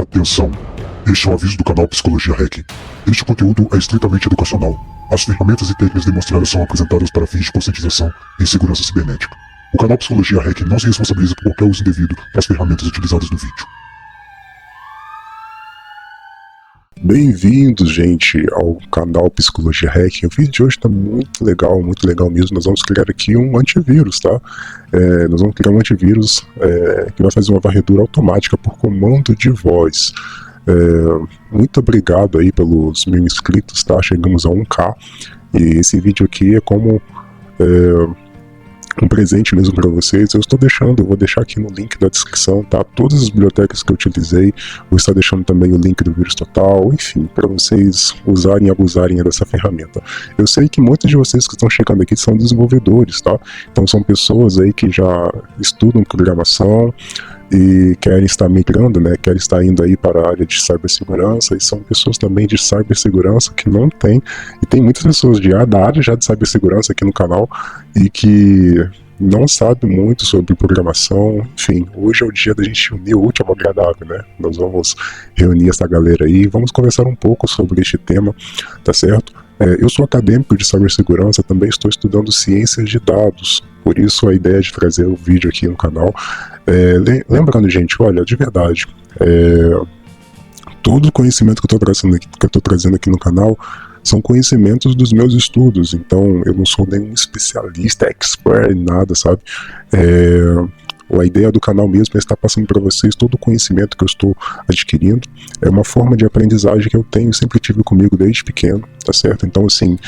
Atenção! Este é um aviso do canal Psicologia Hack. Este conteúdo é estritamente educacional. As ferramentas e técnicas demonstradas são apresentadas para fins de conscientização e segurança cibernética. O canal Psicologia Hack não se responsabiliza por qualquer uso indevido das ferramentas utilizadas no vídeo. Bem-vindos, gente, ao canal Psicologia Hack. O vídeo de hoje está muito legal mesmo. Nós vamos criar aqui um antivírus, tá? Nós vamos criar um antivírus que vai fazer uma varredura automática por comando de voz. Muito obrigado aí pelos 1000 inscritos, tá? Chegamos a 1k. E esse vídeo aqui é como um presente mesmo para vocês. Eu vou deixar aqui no link da descrição, tá? Todas as bibliotecas que eu utilizei, vou estar deixando também o link do vírus total, enfim, para vocês usarem e abusarem dessa ferramenta. Eu sei que muitos de vocês que estão chegando aqui são desenvolvedores, tá? Então são pessoas aí que já estudam programação e querem estar migrando, né? Querem estar indo aí para a área de cibersegurança, e são pessoas também de cibersegurança que não tem, e tem muitas pessoas da área já de cibersegurança aqui no canal e que não sabe muito sobre programação. Enfim, hoje é o dia da gente unir o útil ao agradável, né? Nós vamos reunir essa galera aí e vamos conversar um pouco sobre este tema, tá certo? Eu sou acadêmico de cibersegurança, também estou estudando ciências de dados, por isso a ideia de trazer o vídeo aqui no canal. Lembrando, gente, olha, de verdade, todo o conhecimento que eu estou trazendo aqui no canal são conhecimentos dos meus estudos, então eu não sou nenhum especialista, expert em nada, sabe? A ideia do canal mesmo é estar passando para vocês todo o conhecimento que eu estou adquirindo. É uma forma de aprendizagem que eu tenho, sempre tive comigo desde pequeno, tá certo? Então, assim,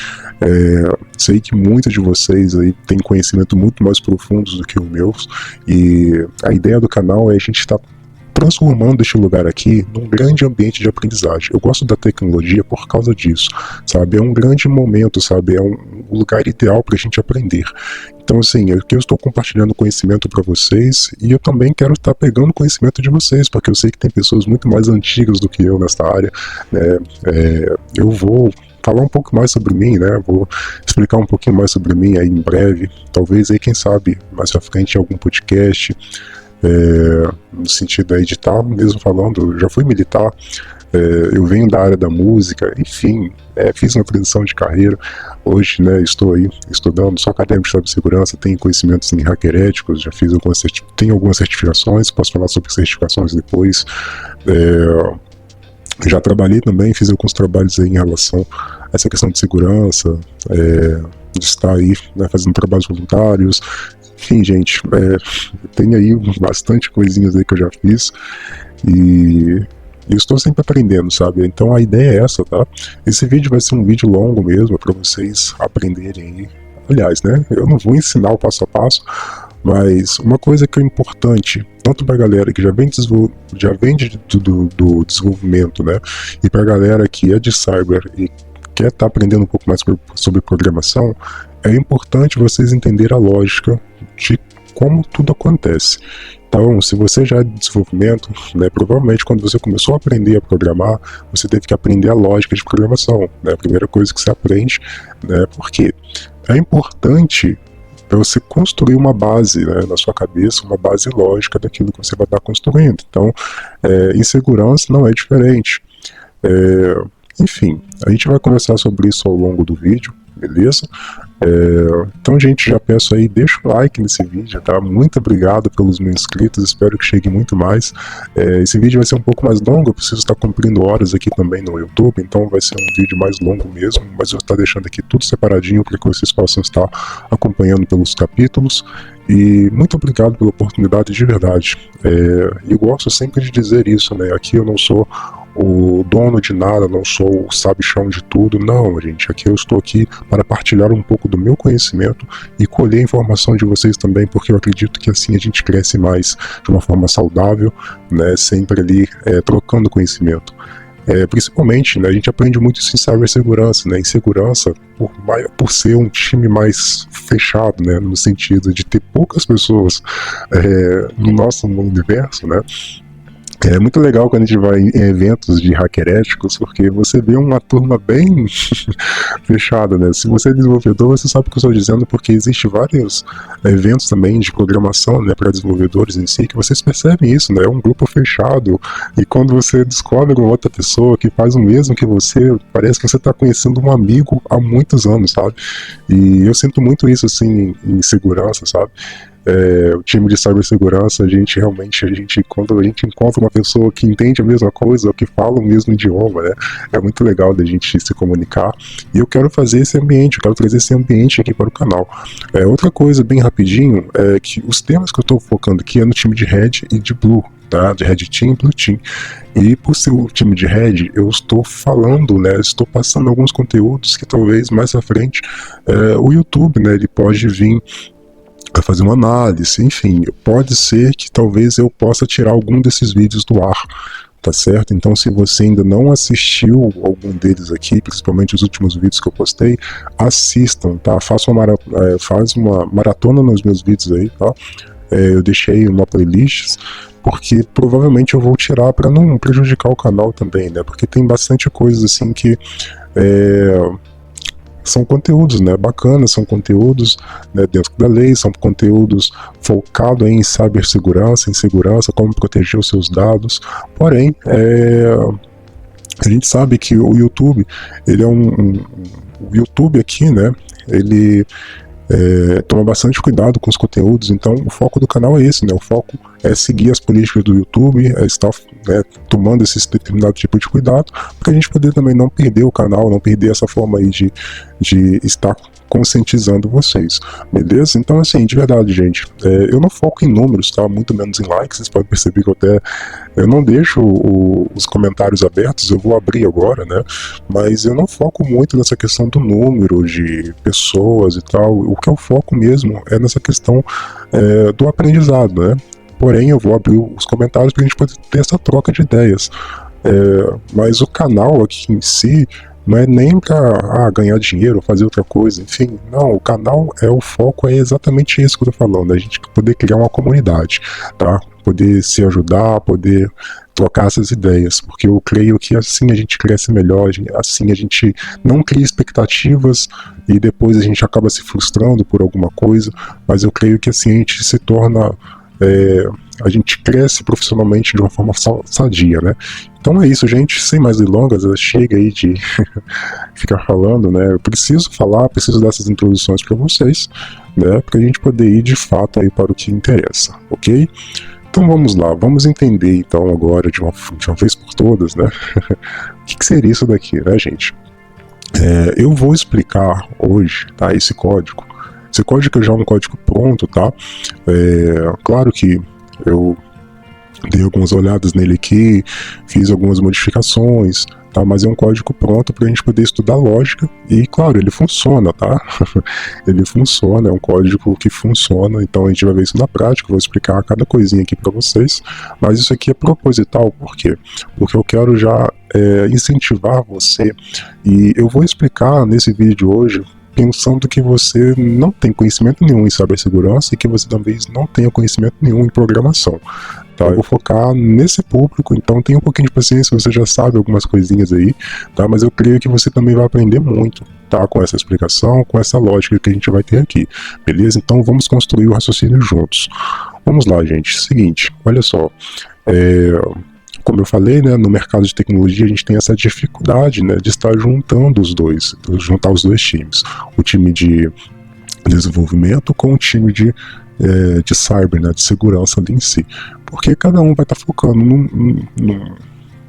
sei que muitos de vocês aí têm conhecimento muito mais profundos do que o meu, e a ideia do canal é a gente estar transformando este lugar aqui num grande ambiente de aprendizagem. Eu gosto da tecnologia por causa disso, sabe? É um grande momento, sabe? É um lugar ideal para a gente aprender. Então, assim, eu estou compartilhando conhecimento para vocês, e eu também quero estar pegando conhecimento de vocês, porque eu sei que tem pessoas muito mais antigas do que eu nessa área, né? Eu vou falar um pouco mais sobre mim, né? Vou explicar um pouquinho mais sobre mim aí em breve, talvez aí, quem sabe, mais pra frente em algum podcast, no sentido aí de estar mesmo falando. Eu já fui militar, eu venho da área da música, enfim, fiz uma transição de carreira. Hoje, né, estou aí estudando, sou acadêmico de cibersegurança, tenho conhecimentos em hacker éticos, já fiz tenho algumas certificações, posso falar sobre certificações depois. Já trabalhei também, fiz alguns trabalhos aí em relação a essa questão de segurança, de estar aí, né, fazendo trabalhos voluntários. Enfim, gente, tem aí bastante coisinhas aí que eu já fiz, e eu estou sempre aprendendo, sabe? Então a ideia é essa, tá? Esse vídeo vai ser um vídeo longo mesmo, para vocês aprenderem aí. Aliás, né, eu não vou ensinar o passo a passo, mas uma coisa que é importante, tanto para a galera que já vem do desenvolvimento, né, e para a galera que é de cyber e quer estar aprendendo um pouco mais sobre programação, é importante vocês entenderem a lógica de como tudo acontece. Então, se você já é de desenvolvimento, né, provavelmente quando você começou a aprender a programar, você teve que aprender a lógica de programação, né, a primeira coisa que você aprende, né, porque é importante para você construir uma base, né, na sua cabeça, uma base lógica daquilo que você vai estar construindo. Então, em segurança não é diferente. Enfim, a gente vai conversar sobre isso ao longo do vídeo, beleza? Então, gente, já peço aí, deixa o like nesse vídeo, tá? Muito obrigado pelos 1000 inscritos, espero que chegue muito mais. Esse vídeo vai ser um pouco mais longo, eu preciso estar cumprindo horas aqui também no YouTube, então vai ser um vídeo mais longo mesmo, mas eu vou estar deixando aqui tudo separadinho para que vocês possam estar acompanhando pelos capítulos. E muito obrigado pela oportunidade, de verdade. Eu gosto sempre de dizer isso, né? Aqui eu não sou o dono de nada, não sou o sabichão de tudo, não, gente. Aqui eu estou aqui para partilhar um pouco do meu conhecimento e colher informação de vocês também, porque eu acredito que assim a gente cresce mais de uma forma saudável, né, sempre ali trocando conhecimento. Principalmente, né, a gente aprende muito isso em cibersegurança, né, em segurança, por ser um time mais fechado, né, no sentido de ter poucas pessoas no nosso universo, né. É muito legal quando a gente vai em eventos de hacker éticos, porque você vê uma turma bem fechada, né? Se você é desenvolvedor, você sabe o que eu estou dizendo, porque existe vários eventos também de programação, né, para desenvolvedores em si, que vocês percebem isso, né? É um grupo fechado, e quando você descobre uma outra pessoa que faz o mesmo que você, parece que você está conhecendo um amigo há muitos anos, sabe? E eu sinto muito isso, assim, em segurança, sabe? O time de cibersegurança, quando a gente encontra uma pessoa que entende a mesma coisa, ou que fala o mesmo idioma, né? É muito legal da gente se comunicar. E eu quero fazer esse ambiente, eu quero trazer esse ambiente aqui para o canal. Outra coisa, bem rapidinho, é que os temas que eu estou focando aqui é no time de Red e de Blue, tá? De Red Team e Blue Team. E por ser o time de Red, eu estou falando, né? Estou passando alguns conteúdos que talvez mais à frente o YouTube, né? Ele pode vir a fazer uma análise, enfim, pode ser que talvez eu possa tirar algum desses vídeos do ar, tá certo? Então, se você ainda não assistiu algum deles aqui, principalmente os últimos vídeos que eu postei, assistam, tá? Faz uma maratona nos meus vídeos aí, tá? Eu deixei uma playlist, porque provavelmente eu vou tirar para não prejudicar o canal também, né? Porque tem bastante coisas assim que são conteúdos, né, bacanas, são conteúdos, né, dentro da lei, são conteúdos focados em cibersegurança, em segurança, como proteger os seus dados. Porém, a gente sabe que o YouTube, ele é o YouTube aqui, né, ele toma bastante cuidado com os conteúdos, então o foco do canal é esse, né? O foco é seguir as políticas do YouTube, estar tomando esse determinado tipo de cuidado, para a gente poder também não perder o canal, não perder essa forma aí de estar conscientizando vocês, beleza? Então, assim, de verdade, gente, eu não foco em números, tá? Muito menos em likes, vocês podem perceber que eu não deixo os comentários abertos, eu vou abrir agora, né? Mas eu não foco muito nessa questão do número de pessoas e tal. O que eu foco mesmo é nessa questão do aprendizado, né? Porém, eu vou abrir os comentários para a gente poder ter essa troca de ideias. Mas o canal aqui em si não é nem para ganhar dinheiro ou fazer outra coisa, enfim, não, o canal o foco é exatamente isso que eu tô falando, a gente poder criar uma comunidade, tá? Poder se ajudar, poder trocar essas ideias, porque eu creio que assim a gente cresce melhor, assim a gente não cria expectativas e depois a gente acaba se frustrando por alguma coisa, mas eu creio que assim a gente se torna a gente cresce profissionalmente de uma forma sadia, né? Então é isso, gente, sem mais delongas, chega aí de ficar falando, né? Eu preciso falar, preciso dar essas introduções para vocês, né? Para a gente poder ir de fato aí para o que interessa, ok? Então vamos lá, vamos entender então agora de uma vez por todas, né? O que seria isso daqui, né, gente? Eu vou explicar hoje, tá? Esse código. Esse código já é um código pronto, tá? Claro que eu dei algumas olhadas nele aqui, fiz algumas modificações, tá? Mas é um código pronto para a gente poder estudar lógica e, claro, ele funciona, tá? Ele funciona, é um código que funciona, então a gente vai ver isso na prática, vou explicar cada coisinha aqui para vocês, mas isso aqui é proposital, por quê? Porque eu quero já incentivar você e eu vou explicar nesse vídeo hoje pensando que você não tem conhecimento nenhum em cibersegurança e que você talvez não tenha conhecimento nenhum em programação. Tá? Eu vou focar nesse público, então tenha um pouquinho de paciência, você já sabe algumas coisinhas aí, tá? Mas eu creio que você também vai aprender muito, tá? Com essa explicação, com essa lógica que a gente vai ter aqui, beleza? Então vamos construir o raciocínio juntos. Vamos lá, gente. Seguinte, olha só. Como eu falei, né, no mercado de tecnologia a gente tem essa dificuldade, né, de estar juntando juntar os dois times. O time de desenvolvimento com o time de cyber, né, de segurança ali em si. Porque cada um vai estar focando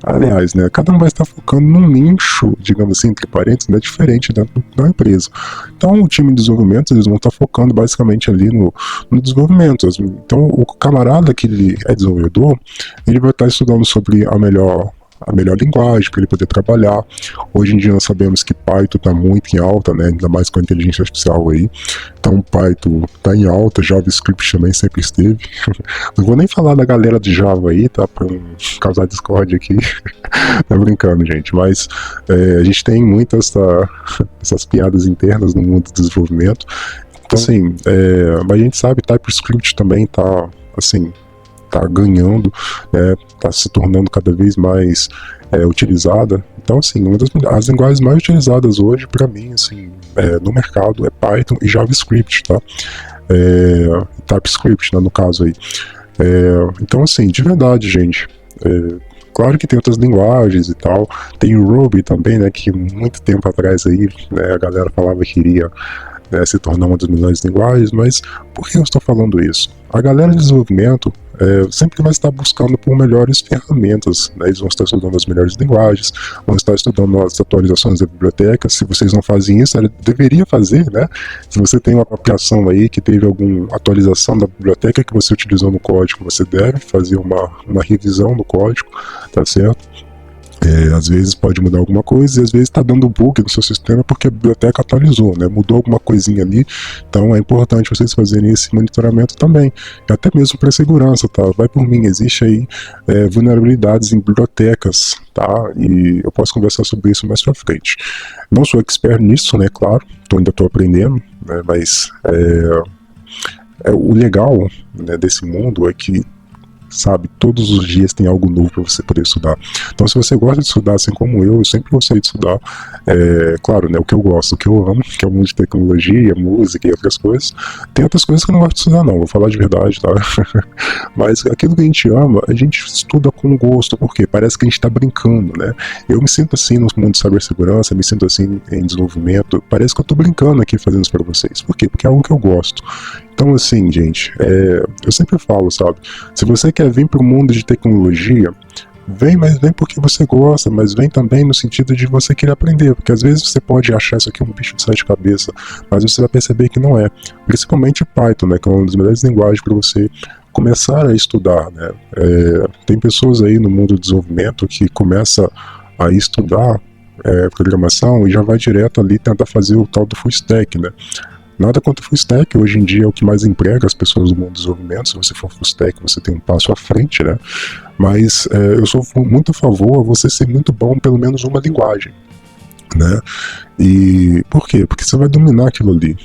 aliás, né, cada um vai estar focando num nicho, digamos assim, entre parênteses, né, diferente dentro da empresa. Então, o time de desenvolvimento, eles vão estar focando basicamente ali no desenvolvimento. Então, o camarada que ele é desenvolvedor, ele vai estar estudando sobre a melhor linguagem para ele poder trabalhar. Hoje em dia nós sabemos que Python está muito em alta, né? Ainda mais com a inteligência artificial aí. Então Python está em alta, JavaScript também sempre esteve. Não vou nem falar da galera de Java aí, tá? Para não causar discórdia aqui. Tá brincando, gente. Mas a gente tem muitas essas piadas internas no mundo do desenvolvimento. Então, assim, mas a gente sabe TypeScript também tá, assim, tá ganhando, né, tá se tornando cada vez mais utilizada. Então, assim, as linguagens mais utilizadas hoje, para mim, assim, no mercado é Python e JavaScript, tá? TypeScript, né, no caso aí. Então, assim, de verdade, gente, claro que tem outras linguagens e tal, tem o Ruby também, né, que muito tempo atrás aí, né, a galera falava que iria se tornar uma das melhores linguagens, mas por que eu estou falando isso? A galera de desenvolvimento sempre vai estar buscando por melhores ferramentas, né? Eles vão estar estudando as melhores linguagens, vão estar estudando as atualizações da biblioteca. Se vocês não fazem isso, ela deveria fazer, né? Se você tem uma aplicação aí que teve alguma atualização da biblioteca que você utilizou no código, você deve fazer uma revisão do código, tá certo? Às vezes pode mudar alguma coisa e às vezes está dando bug no seu sistema porque a biblioteca atualizou, né? Mudou alguma coisinha ali, então é importante vocês fazerem esse monitoramento também, e até mesmo para segurança, tá? Vai por mim, existe aí vulnerabilidades em bibliotecas, tá? E eu posso conversar sobre isso mais pra frente. Não sou expert nisso, né? Claro, ainda estou aprendendo, né? Mas o legal, né, desse mundo é que, sabe, todos os dias tem algo novo para você poder estudar. Então, se você gosta de estudar, assim como eu sempre gostei de estudar, claro, né, o que eu gosto, o que eu amo, que é o mundo de tecnologia, música e outras coisas. Tem outras coisas que eu não gosto de estudar, não, vou falar de verdade, tá? Mas aquilo que a gente ama, a gente estuda com gosto, porque parece que a gente tá brincando, né? Eu me sinto assim no mundo de cibersegurança, me sinto assim em desenvolvimento, parece que eu tô brincando aqui fazendo isso para vocês. Por quê? Porque é algo que eu gosto. Então, assim, gente, eu sempre falo, sabe, se você quer vir para o mundo de tecnologia, vem, mas vem porque você gosta, mas vem também no sentido de você querer aprender, porque às vezes você pode achar isso aqui um bicho de sete cabeças, mas você vai perceber que não é. Principalmente Python, né, que é uma das melhores linguagens para você começar a estudar, né. Tem pessoas aí no mundo do desenvolvimento que começa a estudar programação e já vai direto ali tentar fazer o tal do full stack, né. Nada contra o full stack, hoje em dia é o que mais emprega as pessoas do mundo do desenvolvimento. Se você for full stack, você tem um passo à frente, né? Mas eu sou muito a favor a você ser muito bom em pelo menos uma linguagem, né? E por quê? Porque você vai dominar aquilo ali,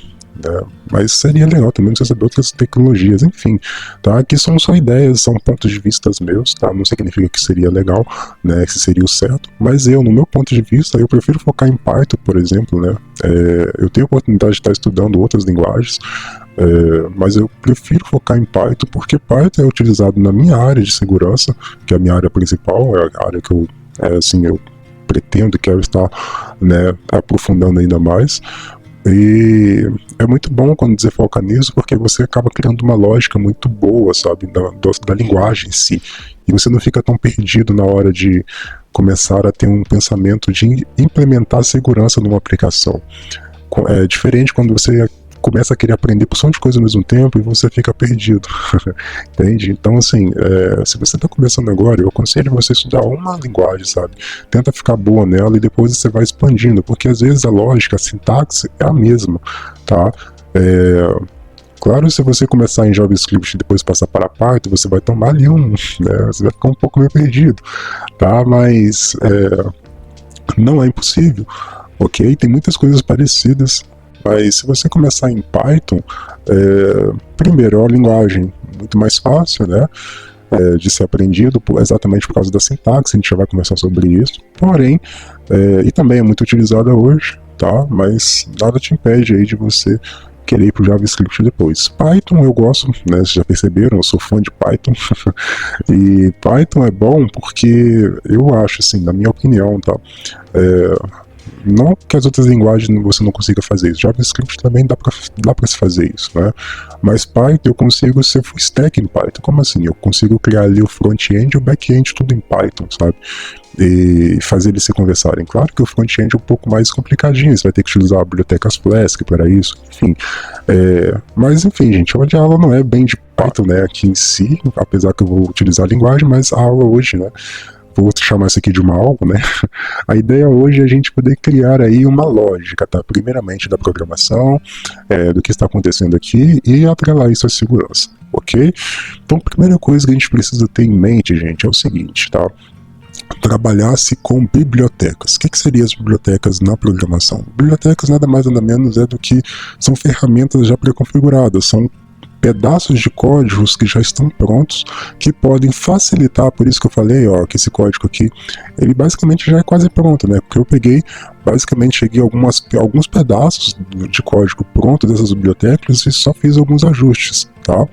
né? Mas seria legal também você saber outras tecnologias, enfim, tá? Aqui são só ideias, são pontos de vista meus, tá? Não significa que seria legal, né? Que seria o certo, mas no meu ponto de vista, eu prefiro focar em Python, por exemplo, né? Eu tenho a oportunidade de estar estudando outras linguagens, mas eu prefiro focar em Python porque Python é utilizado na minha área de segurança, que é a minha área principal, é a área que eu pretendo e quero estar, né, aprofundando ainda mais. E é muito bom quando você foca nisso, porque você acaba criando uma lógica muito boa, sabe, da linguagem em si, e você não fica tão perdido na hora de começar a ter um pensamento de implementar segurança numa aplicação. É diferente quando você começa a querer aprender porção de coisa ao mesmo tempo e você fica perdido, entende? Então, assim, se você está começando agora, eu aconselho você estudar uma linguagem, sabe? Tenta ficar boa nela e depois você vai expandindo, porque às vezes a lógica, a sintaxe é a mesma, tá? Claro, se você começar em JavaScript e depois passar para Python, você vai tomar ali né? Você vai ficar um pouco meio perdido, tá? Mas não é impossível, ok? Tem muitas coisas parecidas. Mas se você começar em Python, primeiro é uma linguagem muito mais fácil, né, de ser aprendido, exatamente por causa da sintaxe, a gente já vai conversar sobre isso. Porém, e também é muito utilizada hoje, tá? Mas nada te impede aí de você querer ir pro JavaScript depois. Python eu gosto, né, vocês já perceberam, eu sou fã de Python. E Python é bom porque eu acho, assim, na minha opinião, tá? Não que as outras linguagens você não consiga fazer isso, JavaScript também dá pra se fazer isso, né? Mas Python eu consigo ser full stack em Python. Como assim? Eu consigo criar ali o front-end e o back-end tudo em Python, sabe? E fazer eles se conversarem. Claro que o front-end é um pouco mais complicadinho, você vai ter que utilizar bibliotecas Flask para isso, enfim. Mas enfim, gente, hoje a aula não é bem de Python, né, aqui em si, apesar que eu vou utilizar a linguagem, mas a aula hoje, né, vou chamar isso aqui de uma aula, né? A ideia hoje é a gente poder criar aí uma lógica, tá? Primeiramente da programação, do que está acontecendo aqui e atrelar isso à segurança, ok? Então, a primeira coisa que a gente precisa ter em mente, gente, é o seguinte, tá? Trabalhar-se com bibliotecas. O que seriam as bibliotecas na programação? Bibliotecas nada mais nada menos do que são ferramentas já pré-configuradas, são pedaços de códigos que já estão prontos, que podem facilitar, por isso que eu falei, ó, que esse código aqui, ele basicamente já é quase pronto, né? Porque eu cheguei alguns pedaços de código pronto dessas bibliotecas e só fiz alguns ajustes, tá?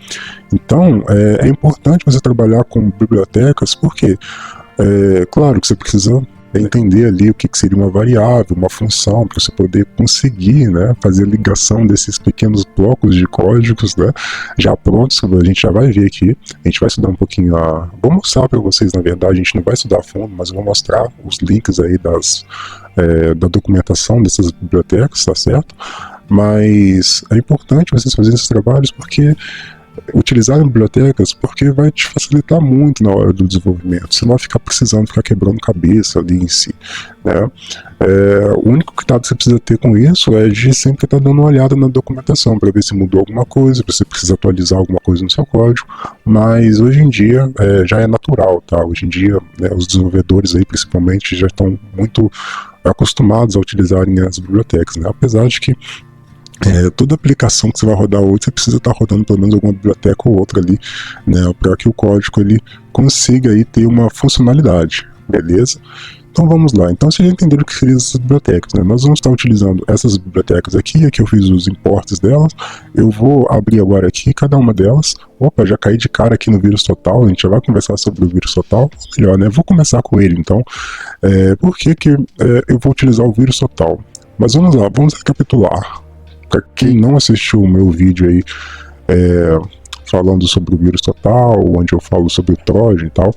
Então, é importante você trabalhar com bibliotecas, porque, claro que você precisa entender ali o que seria uma variável, uma função, para você poder conseguir, né, fazer a ligação desses pequenos blocos de códigos, né, já prontos, que a gente já vai ver aqui. A gente vai estudar um pouquinho, vou mostrar para vocês, na verdade, a gente não vai estudar a fundo, mas eu vou mostrar os links aí da documentação dessas bibliotecas, tá certo? Mas é importante vocês fazerem esses trabalhos porque utilizar bibliotecas porque vai te facilitar muito na hora do desenvolvimento. Você não vai ficar precisando ficar quebrando cabeça ali em si, né? O único cuidado que você precisa ter com isso é de sempre estar dando uma olhada na documentação para ver se mudou alguma coisa, se você precisa atualizar alguma coisa no seu código, mas hoje em dia já é natural, tá? Hoje em dia, né, os desenvolvedores aí principalmente já estão muito acostumados a utilizarem as bibliotecas, né? Apesar de que toda aplicação que você vai rodar hoje, você precisa estar rodando pelo menos alguma biblioteca ou outra ali, né, para que o código ele consiga aí ter uma funcionalidade, beleza? Então vamos lá, então vocês já entenderam o que seriam essas bibliotecas, né? Nós vamos estar utilizando essas bibliotecas aqui eu fiz os imports delas, eu vou abrir agora aqui cada uma delas. Opa, já caí de cara aqui no vírus total, a gente já vai conversar sobre o vírus total, melhor, né? Vou começar com ele então. Por que eu vou utilizar o vírus total? Mas vamos lá, vamos recapitular. Para quem não assistiu o meu vídeo aí falando sobre o vírus total, onde eu falo sobre o Trojan e tal,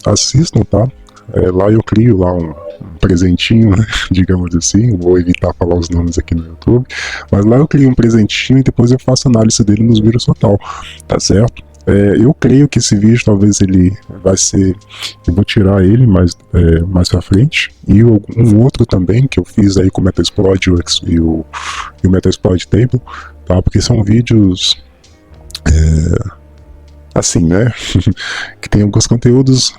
assistam, tá? Lá eu crio lá um presentinho, né, digamos assim, vou evitar falar os nomes aqui no YouTube, mas lá eu crio um presentinho e depois eu faço análise dele nos vírus total, tá certo? Eu creio que esse vídeo talvez ele vai ser, eu vou tirar ele mais pra frente, e um outro também que eu fiz aí com o Metasploit e o Metasploit Table, tá? Porque são vídeos assim, né, que tem alguns conteúdos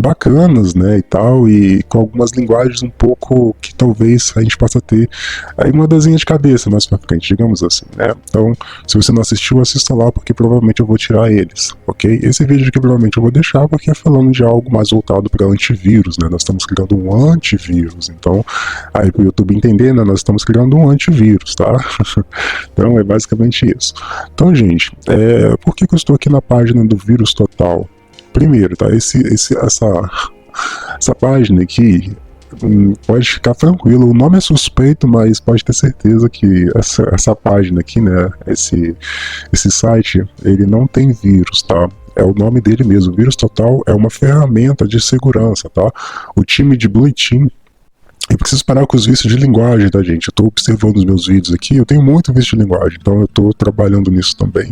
bacanas, né, e tal, e com algumas linguagens um pouco que talvez a gente possa ter aí uma dorzinha de cabeça mais pra frente, digamos assim, né. Então, se você não assistiu, assista lá, porque provavelmente eu vou tirar eles, ok? Esse vídeo aqui provavelmente eu vou deixar, porque é falando de algo mais voltado para antivírus, né, nós estamos criando um antivírus, então, aí pro YouTube entender, né, nós estamos criando um antivírus, tá? Então, é basicamente isso. Então, gente, por que eu estou aqui na página do vírus total? Primeiro, tá? Essa página aqui, pode ficar tranquilo, o nome é suspeito, mas pode ter certeza que essa página aqui, né, esse site, ele não tem vírus, tá? É o nome dele mesmo, Vírus Total é uma ferramenta de segurança, tá? O time de Blue Team, eu preciso parar com os vícios de linguagem, tá, gente? Eu tô observando os meus vídeos aqui, eu tenho muito vício de linguagem, então eu tô trabalhando nisso também.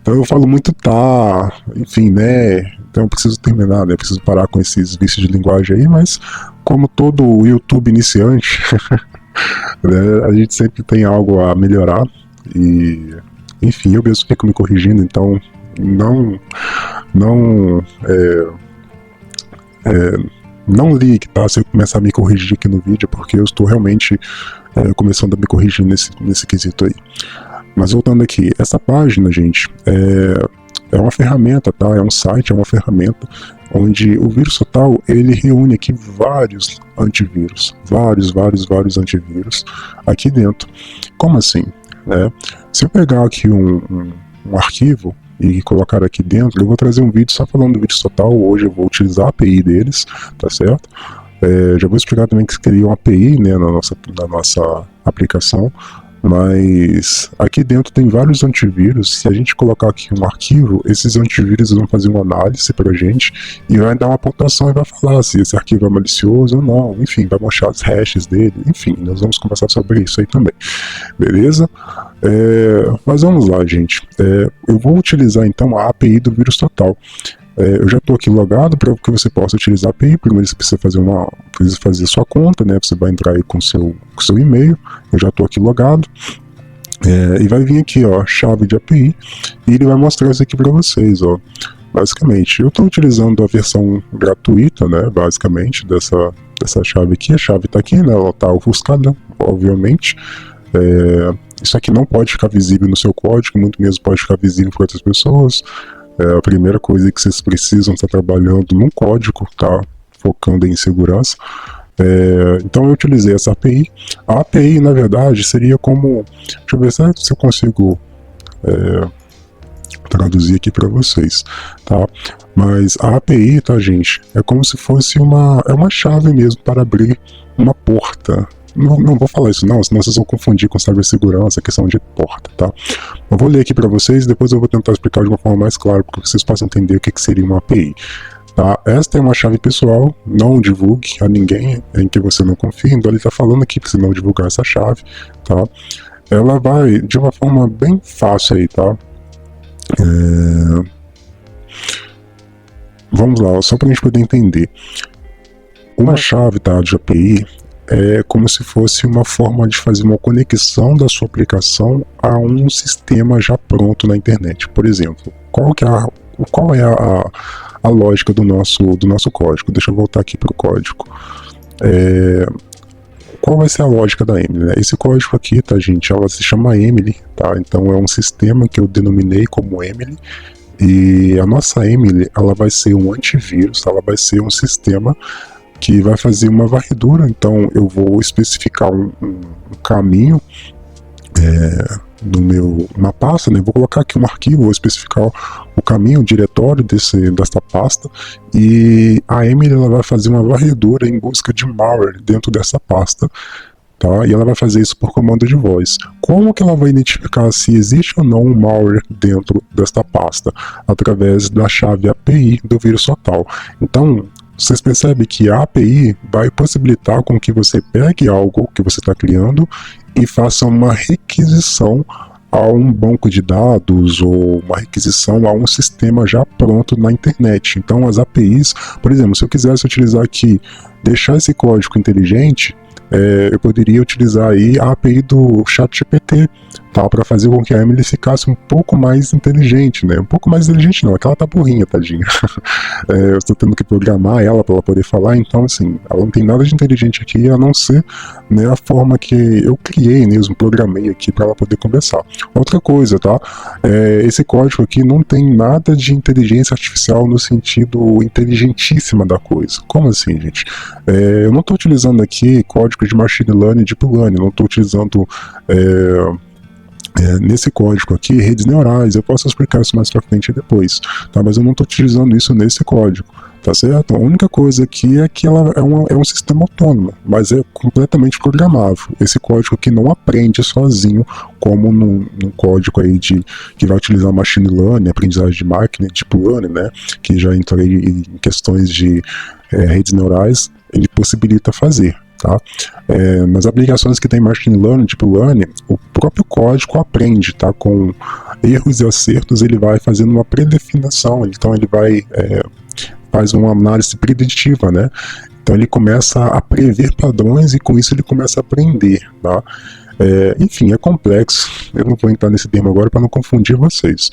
Então eu falo muito tá, enfim, né? Então eu preciso terminar, né? Eu preciso parar com esses vícios de linguagem aí, mas como todo YouTube iniciante, né, a gente sempre tem algo a melhorar e, enfim, eu mesmo fico me corrigindo, então não ligue, tá? Se eu começar a me corrigir aqui no vídeo, porque eu estou realmente começando a me corrigir nesse quesito aí. Mas voltando aqui, essa página, gente, é uma ferramenta, tá? É um site, é uma ferramenta onde o vírus total, ele reúne aqui vários antivírus, vários antivírus aqui dentro. Como assim? Se eu pegar aqui um arquivo e colocar aqui dentro, eu vou trazer um vídeo só falando do vírus total. Hoje eu vou utilizar a API deles, tá certo? Já vou explicar também que seria uma API, né, na nossa aplicação, mas aqui dentro tem vários antivírus. Se a gente colocar aqui um arquivo, esses antivírus vão fazer uma análise pra gente e vai dar uma pontuação e vai falar se esse arquivo é malicioso ou não, enfim, vai mostrar as hashes dele, enfim, nós vamos conversar sobre isso aí também, beleza? Mas vamos lá, gente, eu vou utilizar então a API do vírus total. Eu já estou aqui logado para que você possa utilizar a API. Primeiro você precisa fazer sua conta, né? Você vai entrar aí com seu e-mail. Eu já estou aqui logado. E vai vir aqui, ó, chave de API, e ele vai mostrar isso aqui para vocês, ó. Basicamente, eu estou utilizando a versão gratuita, né? Basicamente dessa chave aqui. A chave está aqui, né? Ela está ofuscada, obviamente. Isso aqui não pode ficar visível no seu código, muito menos pode ficar visível para outras pessoas. A primeira coisa que vocês precisam estar trabalhando num código, tá? Focando em segurança. Então eu utilizei essa API. A API, na verdade, seria como... Deixa eu ver se eu consigo traduzir aqui para vocês, tá? Mas a API, tá, gente? É como se fosse uma chave mesmo para abrir uma porta. Não vou falar isso não, senão vocês vão confundir com cibersegurança, questão de porta, tá? Eu vou ler aqui para vocês, depois eu vou tentar explicar de uma forma mais clara, para que vocês possam entender o que seria uma API. Tá? Esta é uma chave pessoal, não divulgue a ninguém em que você não confie, então ele está falando aqui para você não divulgar essa chave, tá? Ela vai de uma forma bem fácil aí, tá? Vamos lá, só para a gente poder entender. Uma chave, tá, de API é como se fosse uma forma de fazer uma conexão da sua aplicação a um sistema já pronto na internet. Por exemplo, qual é a lógica do nosso código? Deixa eu voltar aqui para o código. Qual vai ser a lógica da Emily, né? Esse código aqui, tá, gente, ela se chama Emily, tá? Então é um sistema que eu denominei como Emily. E a nossa Emily, ela vai ser um antivírus, ela vai ser um sistema que vai fazer uma varredura. Então eu vou especificar um caminho uma pasta, né? Vou colocar aqui um arquivo, vou especificar o caminho, o diretório desta pasta, e a Emily ela vai fazer uma varredura em busca de malware dentro dessa pasta, tá? E ela vai fazer isso por comando de voz. Como que ela vai identificar se existe ou não um malware dentro desta pasta? Através da chave API do vírus total. Então, vocês percebem que a API vai possibilitar com que você pegue algo que você está criando e faça uma requisição a um banco de dados ou uma requisição a um sistema já pronto na internet. Então as APIs, por exemplo, se eu quisesse utilizar aqui, deixar esse código inteligente, eu poderia utilizar aí a API do ChatGPT, tá, para fazer com que a Emily ficasse um pouco mais inteligente, né? Um pouco mais inteligente não, é que ela tá burrinha, tadinha. Eu estou tendo que programar ela para ela poder falar, então assim, ela não tem nada de inteligente aqui, a não ser, né, a forma que eu criei mesmo, programei aqui para ela poder conversar. Outra coisa, tá? Esse código aqui não tem nada de inteligência artificial no sentido inteligentíssima da coisa. Como assim, gente? Eu não estou utilizando aqui código de machine learning, deep learning, não estou utilizando nesse código aqui redes neurais. Eu posso explicar isso mais pra frente depois, tá? Mas eu não estou utilizando isso nesse código, tá certo? A única coisa aqui é que ela é um sistema autônomo, mas é completamente programável. Esse código aqui não aprende sozinho, como num código aí que vai utilizar machine learning, aprendizagem de máquina, deep learning, né? Que já entrei em questões de redes neurais, ele possibilita fazer. Tá? Nas aplicações que tem machine learning, deep learning, o próprio código aprende, tá? Com erros e acertos, ele vai fazendo uma predefinição, então ele vai faz uma análise preditiva, né? Então ele começa a prever padrões e com isso ele começa a aprender, tá? Enfim, é complexo, eu não vou entrar nesse termo agora para não confundir vocês.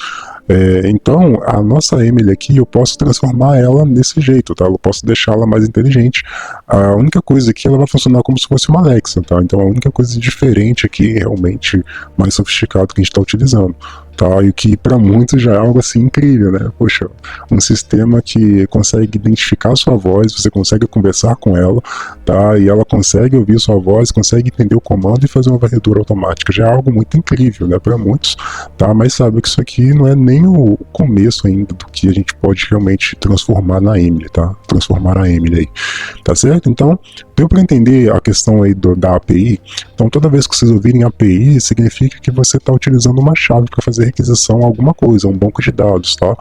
Então, a nossa Emily aqui, eu posso transformar ela nesse jeito, tá? Eu posso deixá-la mais inteligente. A única coisa aqui, ela vai funcionar como se fosse uma Alexa, tá? Então, a única coisa diferente aqui, realmente mais sofisticado que a gente está utilizando, tá? E que para muitos já é algo assim incrível, né? Poxa, um sistema que consegue identificar a sua voz, você consegue conversar com ela, tá? E ela consegue ouvir sua voz, consegue entender o comando e fazer uma varredura automática. Já é algo muito incrível, né? Para muitos, tá? Mas sabe que isso aqui não é nem o começo ainda do que a gente pode realmente transformar na Emily, tá? Transformar a Emily aí, tá certo? Então, deu para entender a questão aí da API. Então, toda vez que vocês ouvirem API, significa que você está utilizando uma chave para fazer requisição a alguma coisa, um banco de dados, tá?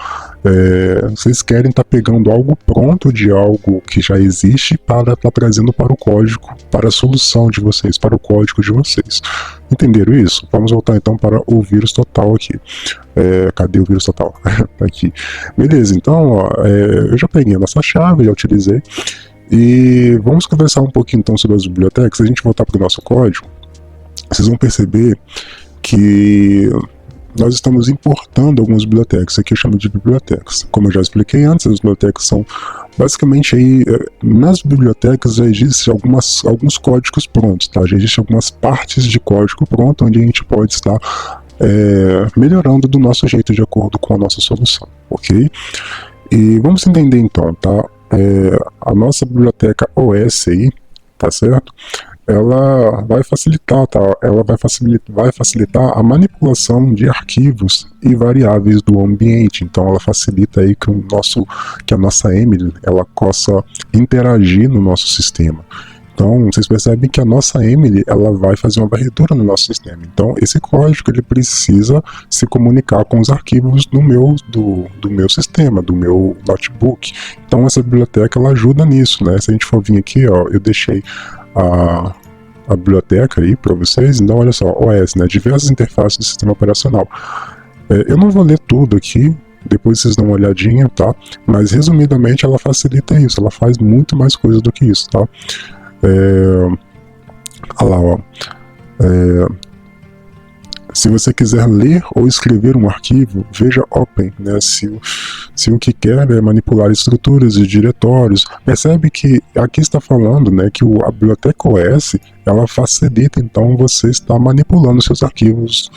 Vocês querem estar pegando algo pronto de algo que já existe para estar trazendo para o código, para a solução de vocês, para o código de vocês. Entenderam isso? Vamos voltar então para o vírus total aqui. Cadê o vírus total? Aqui. Beleza, então ó, eu já peguei a nossa chave, já utilizei. E vamos conversar um pouquinho então sobre as bibliotecas. Se a gente voltar para o nosso código, vocês vão perceber que nós estamos importando algumas bibliotecas. Aqui eu chamo de bibliotecas. Como eu já expliquei antes, as bibliotecas são basicamente aí, nas bibliotecas já existem alguns códigos prontos, tá? Já existem algumas partes de código pronto onde a gente pode estar melhorando do nosso jeito de acordo com a nossa solução, ok? E vamos entender então, tá? A nossa biblioteca OS aí, tá certo? Ela vai facilitar, tá? Ela vai facilitar a manipulação de arquivos e variáveis do ambiente. Então ela facilita aí que a nossa Emily ela possa interagir no nosso sistema. Então, vocês percebem que a nossa Emily ela vai fazer uma varredura no nosso sistema. Então, esse código ele precisa se comunicar com os arquivos do meu sistema, do meu notebook. Então, essa biblioteca ela ajuda nisso, né? Se a gente for vir aqui, ó, eu deixei a biblioteca aí para vocês. Então, olha só, OS, né? Diversas interfaces do sistema operacional. Eu não vou ler tudo aqui. Depois vocês dão uma olhadinha, tá? Mas, resumidamente, ela facilita isso. Ela faz muito mais coisa do que isso, tá? Olha lá, ó. Se você quiser ler ou escrever um arquivo, veja Open, né? Se o que quer é manipular estruturas e diretórios, percebe que aqui está falando, né, que a biblioteca OS ela facilita, então você está manipulando seus arquivos,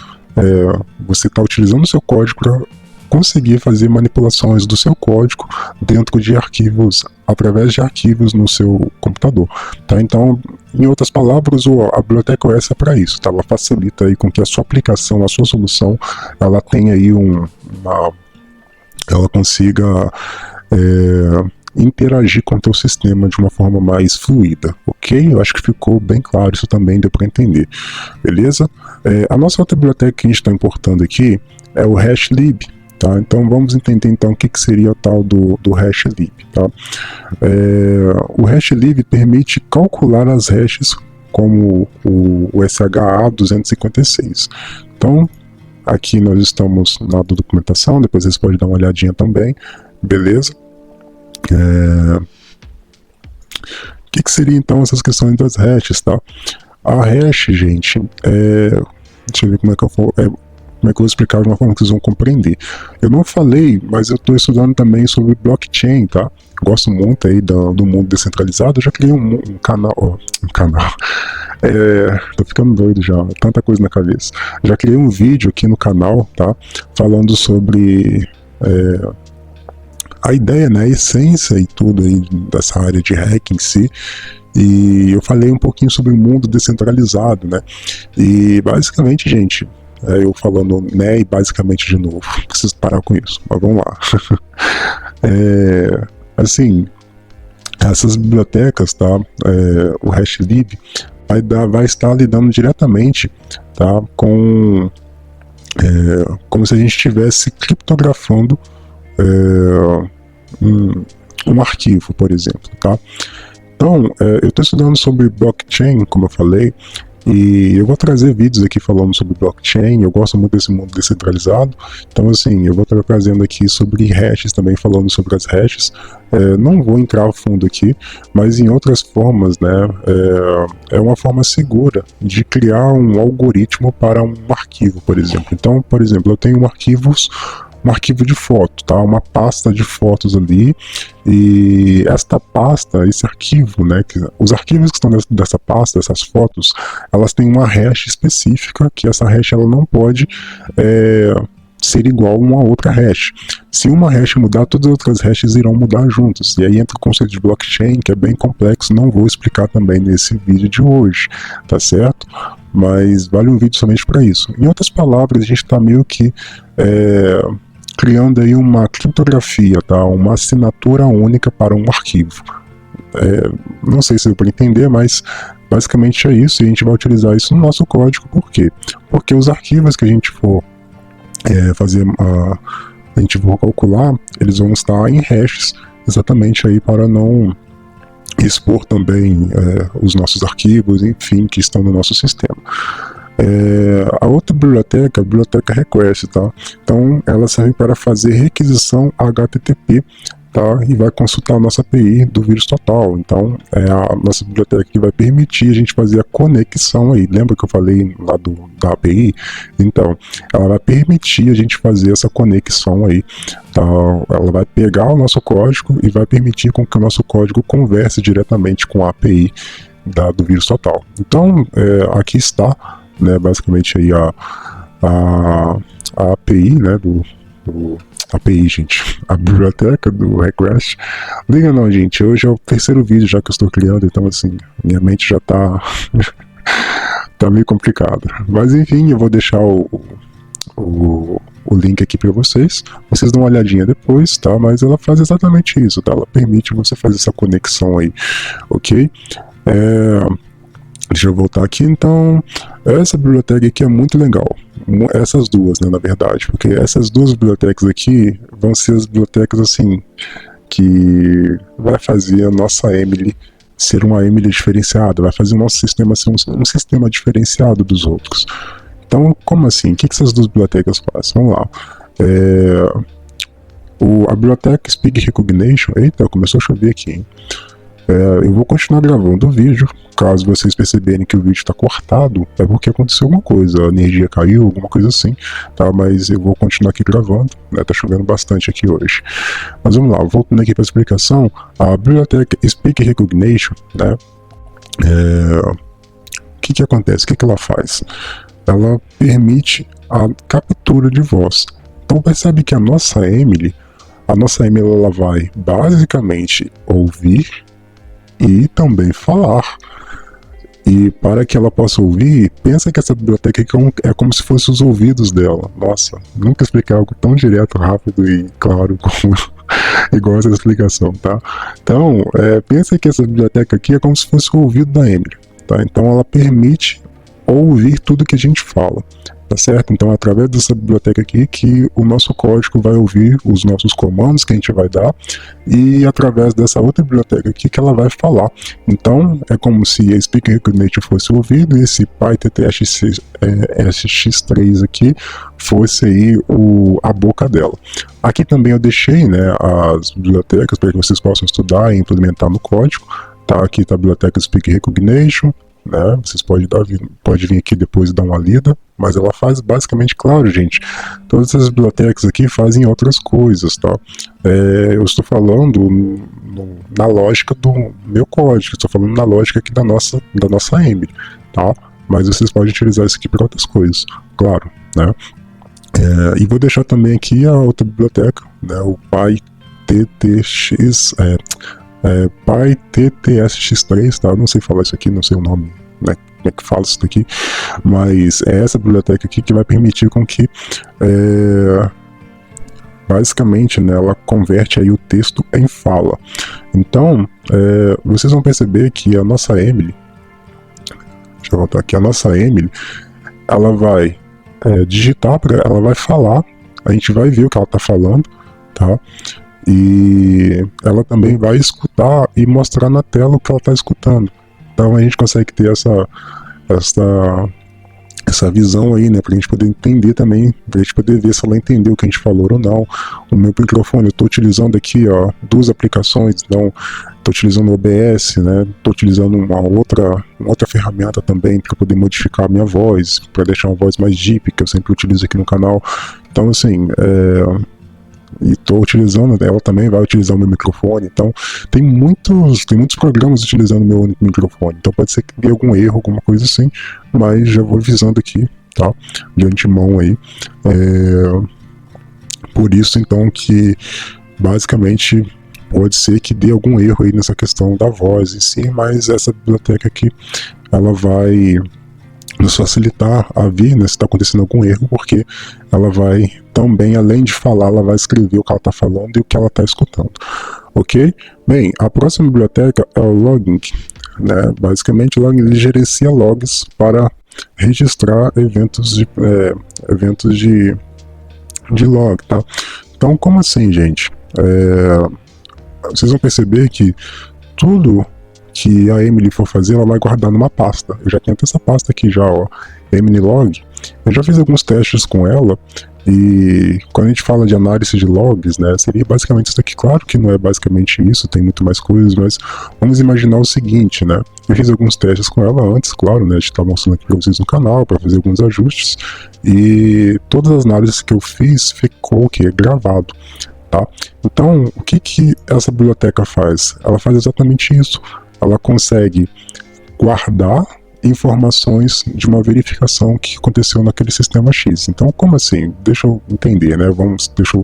você está utilizando o seu código para conseguir fazer manipulações do seu código dentro de arquivos, através de arquivos no seu computador, tá? Então, em outras palavras, a biblioteca OS é para isso, tá? Ela facilita aí com que a sua aplicação, a sua solução, ela tenha aí ela consiga interagir com o teu sistema de uma forma mais fluida, ok? Eu acho que ficou bem claro, isso também deu para entender, beleza? A nossa outra biblioteca que a gente está importando aqui é o HashLib. Tá? Então vamos entender então o que seria o tal do HashLib. Tá? O HashLib permite calcular as hashes como o SHA-256. Então aqui nós estamos na documentação, depois vocês podem dar uma olhadinha também, beleza? O que seria então essas questões das hashes, tá? A hash, gente, deixa eu ver como é que eu vou explicar de uma forma que vocês vão compreender. Eu não falei, mas eu estou estudando também sobre blockchain, tá? Gosto muito aí do mundo descentralizado. Eu já criei um canal. Tô ficando doido já, tanta coisa na cabeça. Já criei um vídeo aqui no canal, tá? Falando sobre a ideia, né? A essência e tudo aí dessa área de hack em si. E eu falei um pouquinho sobre o mundo descentralizado, né? E basicamente, gente, eu falando né e basicamente de novo, preciso parar com isso, mas vamos lá. Assim, essas bibliotecas, tá? O HashLib vai estar lidando diretamente, tá? Com como se a gente estivesse criptografando um arquivo, por exemplo, tá? Então, eu estou estudando sobre blockchain, como eu falei, e eu vou trazer vídeos aqui falando sobre blockchain. Eu gosto muito desse mundo descentralizado. Então, assim, eu vou estar trazendo aqui sobre hashes também, falando sobre as hashes. Não vou entrar a fundo aqui, mas em outras formas, né? É uma forma segura de criar um algoritmo para um arquivo, por exemplo. Então, por exemplo, eu tenho um arquivo de foto, tá? Uma pasta de fotos ali, e esta pasta, esse arquivo, né? Os arquivos que estão dessa pasta, essas fotos, elas têm uma hash específica, que essa hash ela não pode ser igual a uma outra hash. Se uma hash mudar, todas as outras hashes irão mudar juntas. E aí entra o conceito de blockchain, que é bem complexo, não vou explicar também nesse vídeo de hoje, tá certo? Mas vale um vídeo somente para isso. Em outras palavras, a gente está meio que criando aí uma criptografia, tá? Uma assinatura única para um arquivo. Não sei se deu para entender, mas basicamente é isso, e a gente vai utilizar isso no nosso código. Por quê? Porque os arquivos que a gente for a gente for calcular, eles vão estar em hashes, exatamente aí para não expor também os nossos arquivos, enfim, que estão no nosso sistema. A outra biblioteca, a biblioteca request, tá? Então ela serve para fazer requisição HTTP, tá? E vai consultar a nossa API do VirusTotal. Então, a nossa biblioteca que vai permitir a gente fazer a conexão aí. Lembra que eu falei lá da API? Então, ela vai permitir a gente fazer essa conexão aí. Tá? Ela vai pegar o nosso código e vai permitir com que o nosso código converse diretamente com a API do VirusTotal. Então, aqui está, né, basicamente aí a API, né, API, gente, a biblioteca do Request. Liga não, gente, hoje é o terceiro vídeo já que eu estou criando, então assim, minha mente já tá tá meio complicada. Mas enfim, eu vou deixar o link aqui para vocês dão uma olhadinha depois, tá? Mas ela faz exatamente isso, tá? Ela permite você fazer essa conexão aí, ok? Deixa eu voltar aqui, então, essa biblioteca aqui é muito legal, essas duas, né, na verdade, porque essas duas bibliotecas aqui vão ser as bibliotecas, assim, que vai fazer a nossa Emily ser uma Emily diferenciada, vai fazer o nosso sistema ser um sistema diferenciado dos outros. Então, como assim? O que essas duas bibliotecas fazem? Vamos lá. A biblioteca Speak Recognition, eita, começou a chover aqui, hein? Eu vou continuar gravando o vídeo. Caso vocês perceberem que o vídeo está cortado, é porque aconteceu alguma coisa, a energia caiu, alguma coisa assim, tá? Mas eu vou continuar aqui gravando, né? Tá chovendo bastante aqui hoje. Mas vamos lá, voltando aqui para a explicação, a biblioteca Speak Recognition, né? O que acontece? O que ela faz? Ela permite a captura de voz. Então percebe que a nossa Emily ela vai basicamente ouvir e também falar. E para que ela possa ouvir, pensa que essa biblioteca é como se fosse os ouvidos dela. Nossa, nunca expliquei algo tão direto, rápido e claro como igual essa explicação, tá? Então, pensa que essa biblioteca aqui é como se fosse o ouvido da Emily, tá? Então ela permite ouvir tudo que a gente fala. Tá certo? Então, através dessa biblioteca aqui que o nosso código vai ouvir os nossos comandos que a gente vai dar, e através dessa outra biblioteca aqui que ela vai falar. Então, é como se a Speak Recognition fosse ouvido e esse PyTTSX3 aqui fosse aí a boca dela. Aqui também eu deixei, né, as bibliotecas para que vocês possam estudar e implementar no código. Tá? Aqui está a biblioteca Speak Recognition, né? Vocês podem vir aqui depois e dar uma lida, mas ela faz basicamente, claro, gente, todas essas bibliotecas aqui fazem outras coisas, tá? Eu estou falando na lógica do meu código, estou falando na lógica aqui da nossa Emily, tá? Mas vocês podem utilizar isso aqui para outras coisas, claro, né? E vou deixar também aqui a outra biblioteca, né? O PyTTSX3, tá? Eu não sei falar isso aqui, não sei o nome, né? Como é que fala isso daqui, mas é essa biblioteca aqui que vai permitir com que basicamente, né, ela converte aí o texto em fala. Então, vocês vão perceber que a nossa Emily, deixa eu voltar aqui, a nossa Emily, ela vai digitar, ela vai falar, a gente vai ver o que ela está falando, tá? E ela também vai escutar e mostrar na tela o que ela está escutando. Então a gente consegue ter essa visão aí, né, pra gente poder entender também, pra gente poder ver se ela entendeu o que a gente falou ou não. O meu microfone, eu tô utilizando aqui, ó, duas aplicações, então tô utilizando o OBS, né, tô utilizando uma outra ferramenta também para poder modificar a minha voz, para deixar uma voz mais deep, que eu sempre utilizo aqui no canal. Então assim, e estou utilizando, ela também vai utilizar o meu microfone, então tem muitos programas utilizando o meu único microfone, então pode ser que dê algum erro, alguma coisa assim, mas já vou avisando aqui, tá, de antemão aí. Por isso então que basicamente pode ser que dê algum erro aí nessa questão da voz em si, mas essa biblioteca aqui ela vai nos facilitar a ver, né, se está acontecendo algum erro, porque ela vai também, além de falar, ela vai escrever o que ela está falando e o que ela está escutando, ok? Bem, a próxima biblioteca é o logging, né? Basicamente, o logging ele gerencia logs para registrar eventos de log, tá? Então, como assim, gente? Vocês vão perceber que tudo que a Emily for fazer, ela vai guardar numa pasta. Eu já tenho essa pasta aqui já, ó, Emily Log. Eu já fiz alguns testes com ela E quando a gente fala de análise de logs, né, seria basicamente isso aqui. Claro que não é basicamente isso, tem muito mais coisas, mas vamos imaginar o seguinte, né? Eu fiz alguns testes com ela antes, claro, né? A gente tá mostrando aqui para vocês no canal, para fazer alguns ajustes, e todas as análises que eu fiz ficou o quê? Gravado, tá? Então, o que essa biblioteca faz? Ela faz exatamente isso. Ela consegue guardar informações de uma verificação que aconteceu naquele sistema X. Então, como assim? Deixa eu entender, né? Deixa eu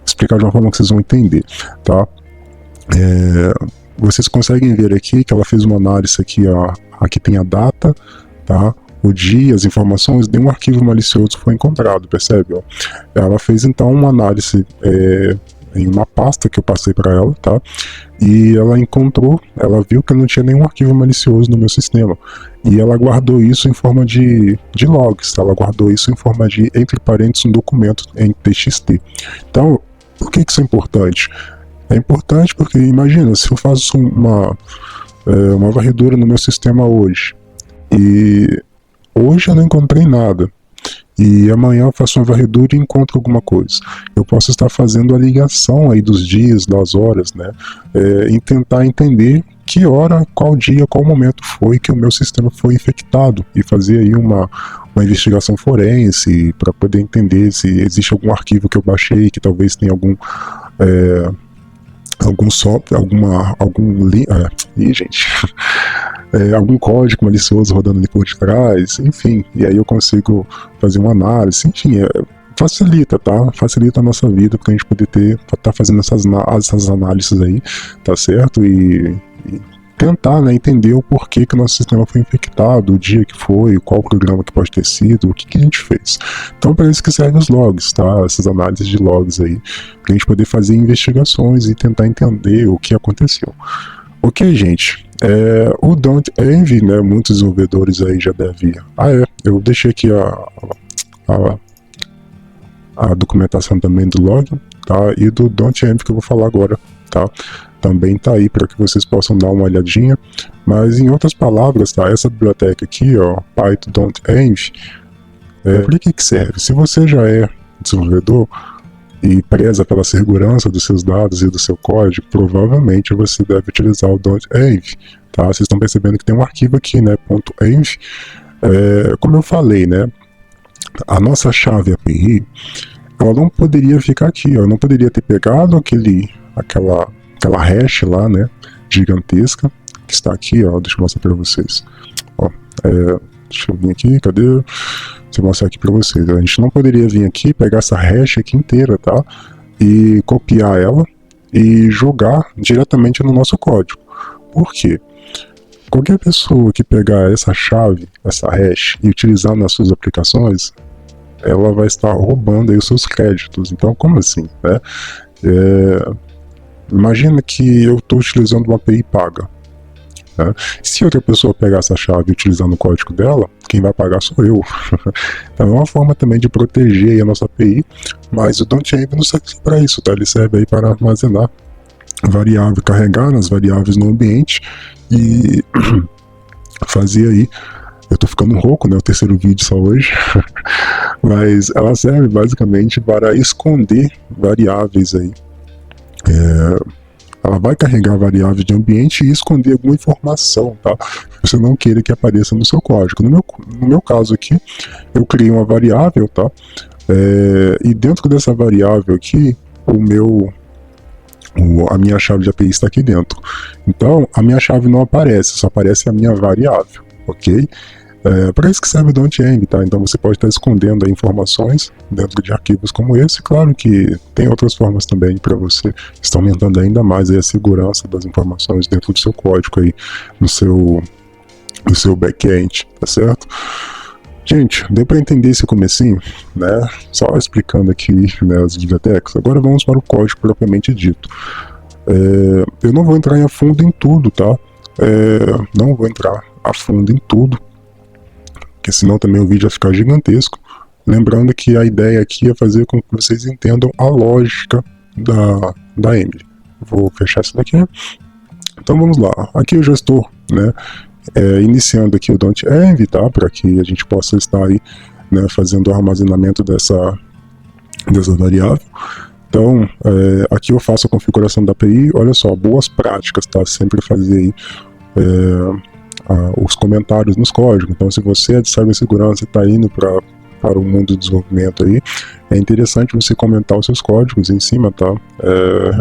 explicar de uma forma que vocês vão entender, tá? Vocês conseguem ver aqui que ela fez uma análise aqui, ó, aqui tem a data, tá? O dia, as informações, nenhum arquivo malicioso foi encontrado, percebe? Ó? Ela fez então uma análise em uma pasta que eu passei para ela, tá? E ela viu que não tinha nenhum arquivo malicioso no meu sistema. E ela guardou isso em forma de logs, tá? Ela guardou isso em forma de, entre parênteses, um documento em TXT. Então, por que isso é importante? É importante porque, imagina, se eu faço uma varredura no meu sistema hoje, e hoje eu não encontrei nada, e amanhã eu faço uma varredura e encontro alguma coisa. Eu posso estar fazendo a ligação aí dos dias, das horas, né? E tentar entender que hora, qual dia, qual momento foi que o meu sistema foi infectado e fazer aí uma investigação forense para poder entender se existe algum arquivo que eu baixei que talvez tenha algum software, algum código malicioso rodando ali por detrás, enfim, e aí eu consigo fazer uma análise, enfim, facilita, tá? Facilita a nossa vida pra gente poder tá fazendo essas análises aí, tá certo? E tentar, né, entender o porquê que o nosso sistema foi infectado, o dia que foi, qual programa que pode ter sido, o que a gente fez. Então, para isso que servem os logs, tá? Essas análises de logs aí, pra gente poder fazer investigações e tentar entender o que aconteceu. Ok, gente, o Don't Envy, né, muitos desenvolvedores aí já devem... eu deixei aqui a documentação também do log, tá? E do Don't Envy que eu vou falar agora, tá? Também tá aí para que vocês possam dar uma olhadinha, mas em outras palavras, tá? Essa biblioteca aqui, ó, Python Don't Envy, para que serve? Se você já é desenvolvedor e preza pela segurança dos seus dados e do seu código, provavelmente você deve utilizar o Don't Envy, tá? Vocês estão percebendo que tem um arquivo aqui, né, .env. Como eu falei, né, a nossa chave API, ela não poderia ficar aqui, ó, eu não poderia ter pegado aquela hash lá, né, gigantesca, que está aqui, ó, deixa eu mostrar para vocês, ó, deixa eu vir aqui, cadê? Deixa eu mostrar aqui para vocês, a gente não poderia vir aqui, pegar essa hash aqui inteira, tá, e copiar ela e jogar diretamente no nosso código. Por quê? Qualquer pessoa que pegar essa chave, essa hash, e utilizar nas suas aplicações, ela vai estar roubando aí os seus créditos. Então, como assim, né? Imagina que eu estou utilizando uma API paga, né? Se outra pessoa pegar essa chave e utilizar no código dela, quem vai pagar sou eu. Então é uma forma também de proteger aí a nossa API, mas o Don't Envy não serve para isso, tá? Ele serve aí para armazenar variável, carregar nas variáveis no ambiente e fazer aí. Eu tô ficando rouco, né? O terceiro vídeo só hoje. Mas ela serve basicamente para esconder variáveis aí. Ela vai carregar variáveis de ambiente e esconder alguma informação, tá? Você não queira que apareça no seu código. No meu caso aqui, eu criei uma variável, tá? E dentro dessa variável aqui, a minha chave de API está aqui dentro. Então, a minha chave não aparece, só aparece a minha variável, ok? Para isso que serve o Don't Envy, tá? Então você pode estar escondendo aí informações dentro de arquivos como esse. Claro que tem outras formas também para você estar aumentando ainda mais aí a segurança das informações dentro do seu código aí, no seu back-end, tá certo? Gente, deu para entender esse comecinho, né? Só explicando aqui, né, as bibliotecas. Agora vamos para o código propriamente dito. Eu não vou entrar a fundo em tudo, tá? Não vou entrar a fundo em tudo, porque senão também o vídeo vai ficar gigantesco. Lembrando que a ideia aqui é fazer com que vocês entendam a lógica da Emily. Vou fechar isso daqui. Então vamos lá. Aqui eu já estou, né, iniciando aqui o Don't Envy, tá? Para que a gente possa estar aí, né, fazendo o armazenamento dessa variável. Então, aqui eu faço a configuração da API, olha só, boas práticas, tá? Sempre fazer aí, os comentários nos códigos. Então, se você é de cibersegurança e está indo para o mundo do desenvolvimento aí, é interessante você comentar os seus códigos em cima, tá?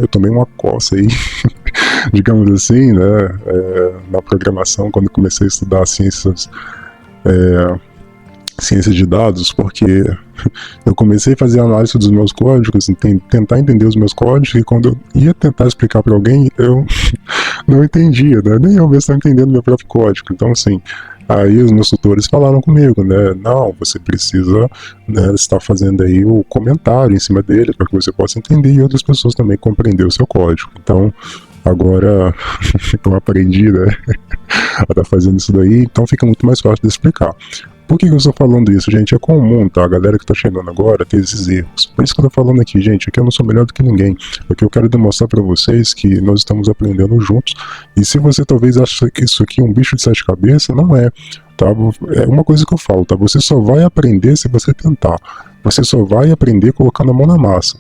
Eu tomei uma coça aí, digamos assim, né? Na programação, quando comecei a estudar ciências de dados, porque eu comecei a fazer análise dos meus códigos, tentar entender os meus códigos, e quando eu ia tentar explicar para alguém, eu não entendia, né? Nem eu mesmo estava entendendo meu próprio código. Então, assim, aí os meus tutores falaram comigo, né? Não, você precisa, né, estar fazendo aí o comentário em cima dele para que você possa entender e outras pessoas também compreender o seu código. Então, agora eu aprendi, né, a estar fazendo isso daí, então fica muito mais fácil de explicar. Por que eu estou falando isso, gente? É comum, tá? A galera que está chegando agora ter esses erros. Por isso que eu estou falando aqui, gente, aqui eu não sou melhor do que ninguém. Porque eu quero demonstrar para vocês que nós estamos aprendendo juntos. E se você talvez ache que isso aqui é um bicho de 7 cabeças, não é. Tá? É uma coisa que eu falo, tá? Você só vai aprender se você tentar. Você só vai aprender colocando a mão na massa.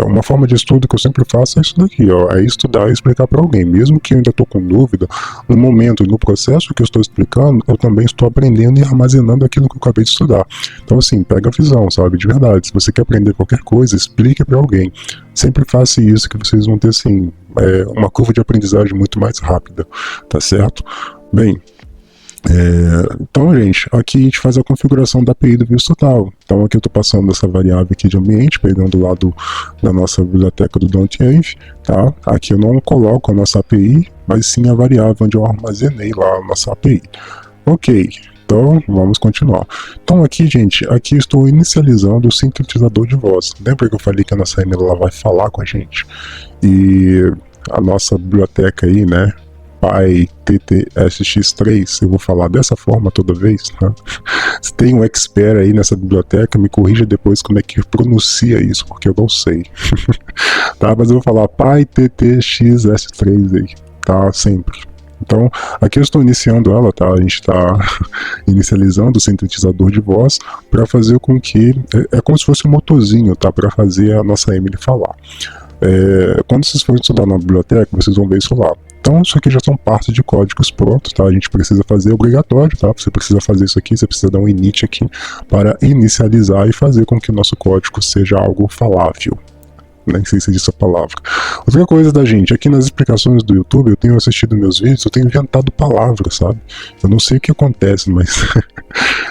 Uma forma de estudo que eu sempre faço é isso daqui, ó, é estudar e explicar para alguém. Mesmo que eu ainda estou com dúvida, no momento e no processo que eu estou explicando, eu também estou aprendendo e armazenando aquilo que eu acabei de estudar. Então, assim, pega a visão, sabe, de verdade. Se você quer aprender qualquer coisa, explique para alguém. Sempre faça isso que vocês vão ter, assim, uma curva de aprendizagem muito mais rápida, tá certo? Bem, então, gente, aqui a gente faz a configuração da API do views total. Então aqui eu estou passando essa variável aqui de ambiente, pegando lá da nossa biblioteca do Don't-Env, tá? Aqui eu não coloco a nossa API, mas sim a variável onde eu armazenei lá a nossa API. Ok, então vamos continuar. Então aqui, gente, aqui eu estou inicializando o sintetizador de voz. Lembra que eu falei que a nossa Emily ela vai falar com a gente? E a nossa biblioteca aí, né? PyTTSX3, eu vou falar dessa forma toda vez, tá? Se tem um expert aí nessa biblioteca, me corrija depois como é que pronuncia isso, porque eu não sei. Tá, mas eu vou falar PyTTXS3 aí, tá? Sempre. Então, aqui eu estou iniciando ela, tá? A gente está inicializando o sintetizador de voz para fazer com que... É como se fosse um motorzinho, tá? Para fazer a nossa Emily falar. Quando vocês forem estudar na biblioteca, vocês vão ver isso lá. Então, isso aqui já são partes de códigos prontos, tá? A gente precisa fazer obrigatório, tá? Você precisa fazer isso aqui, você precisa dar um init aqui para inicializar e fazer com que o nosso código seja algo falável. Nem sei se é essa palavra. Outra coisa da gente, aqui nas explicações do YouTube, eu tenho assistido meus vídeos, eu tenho inventado palavras, sabe? Eu não sei o que acontece, mas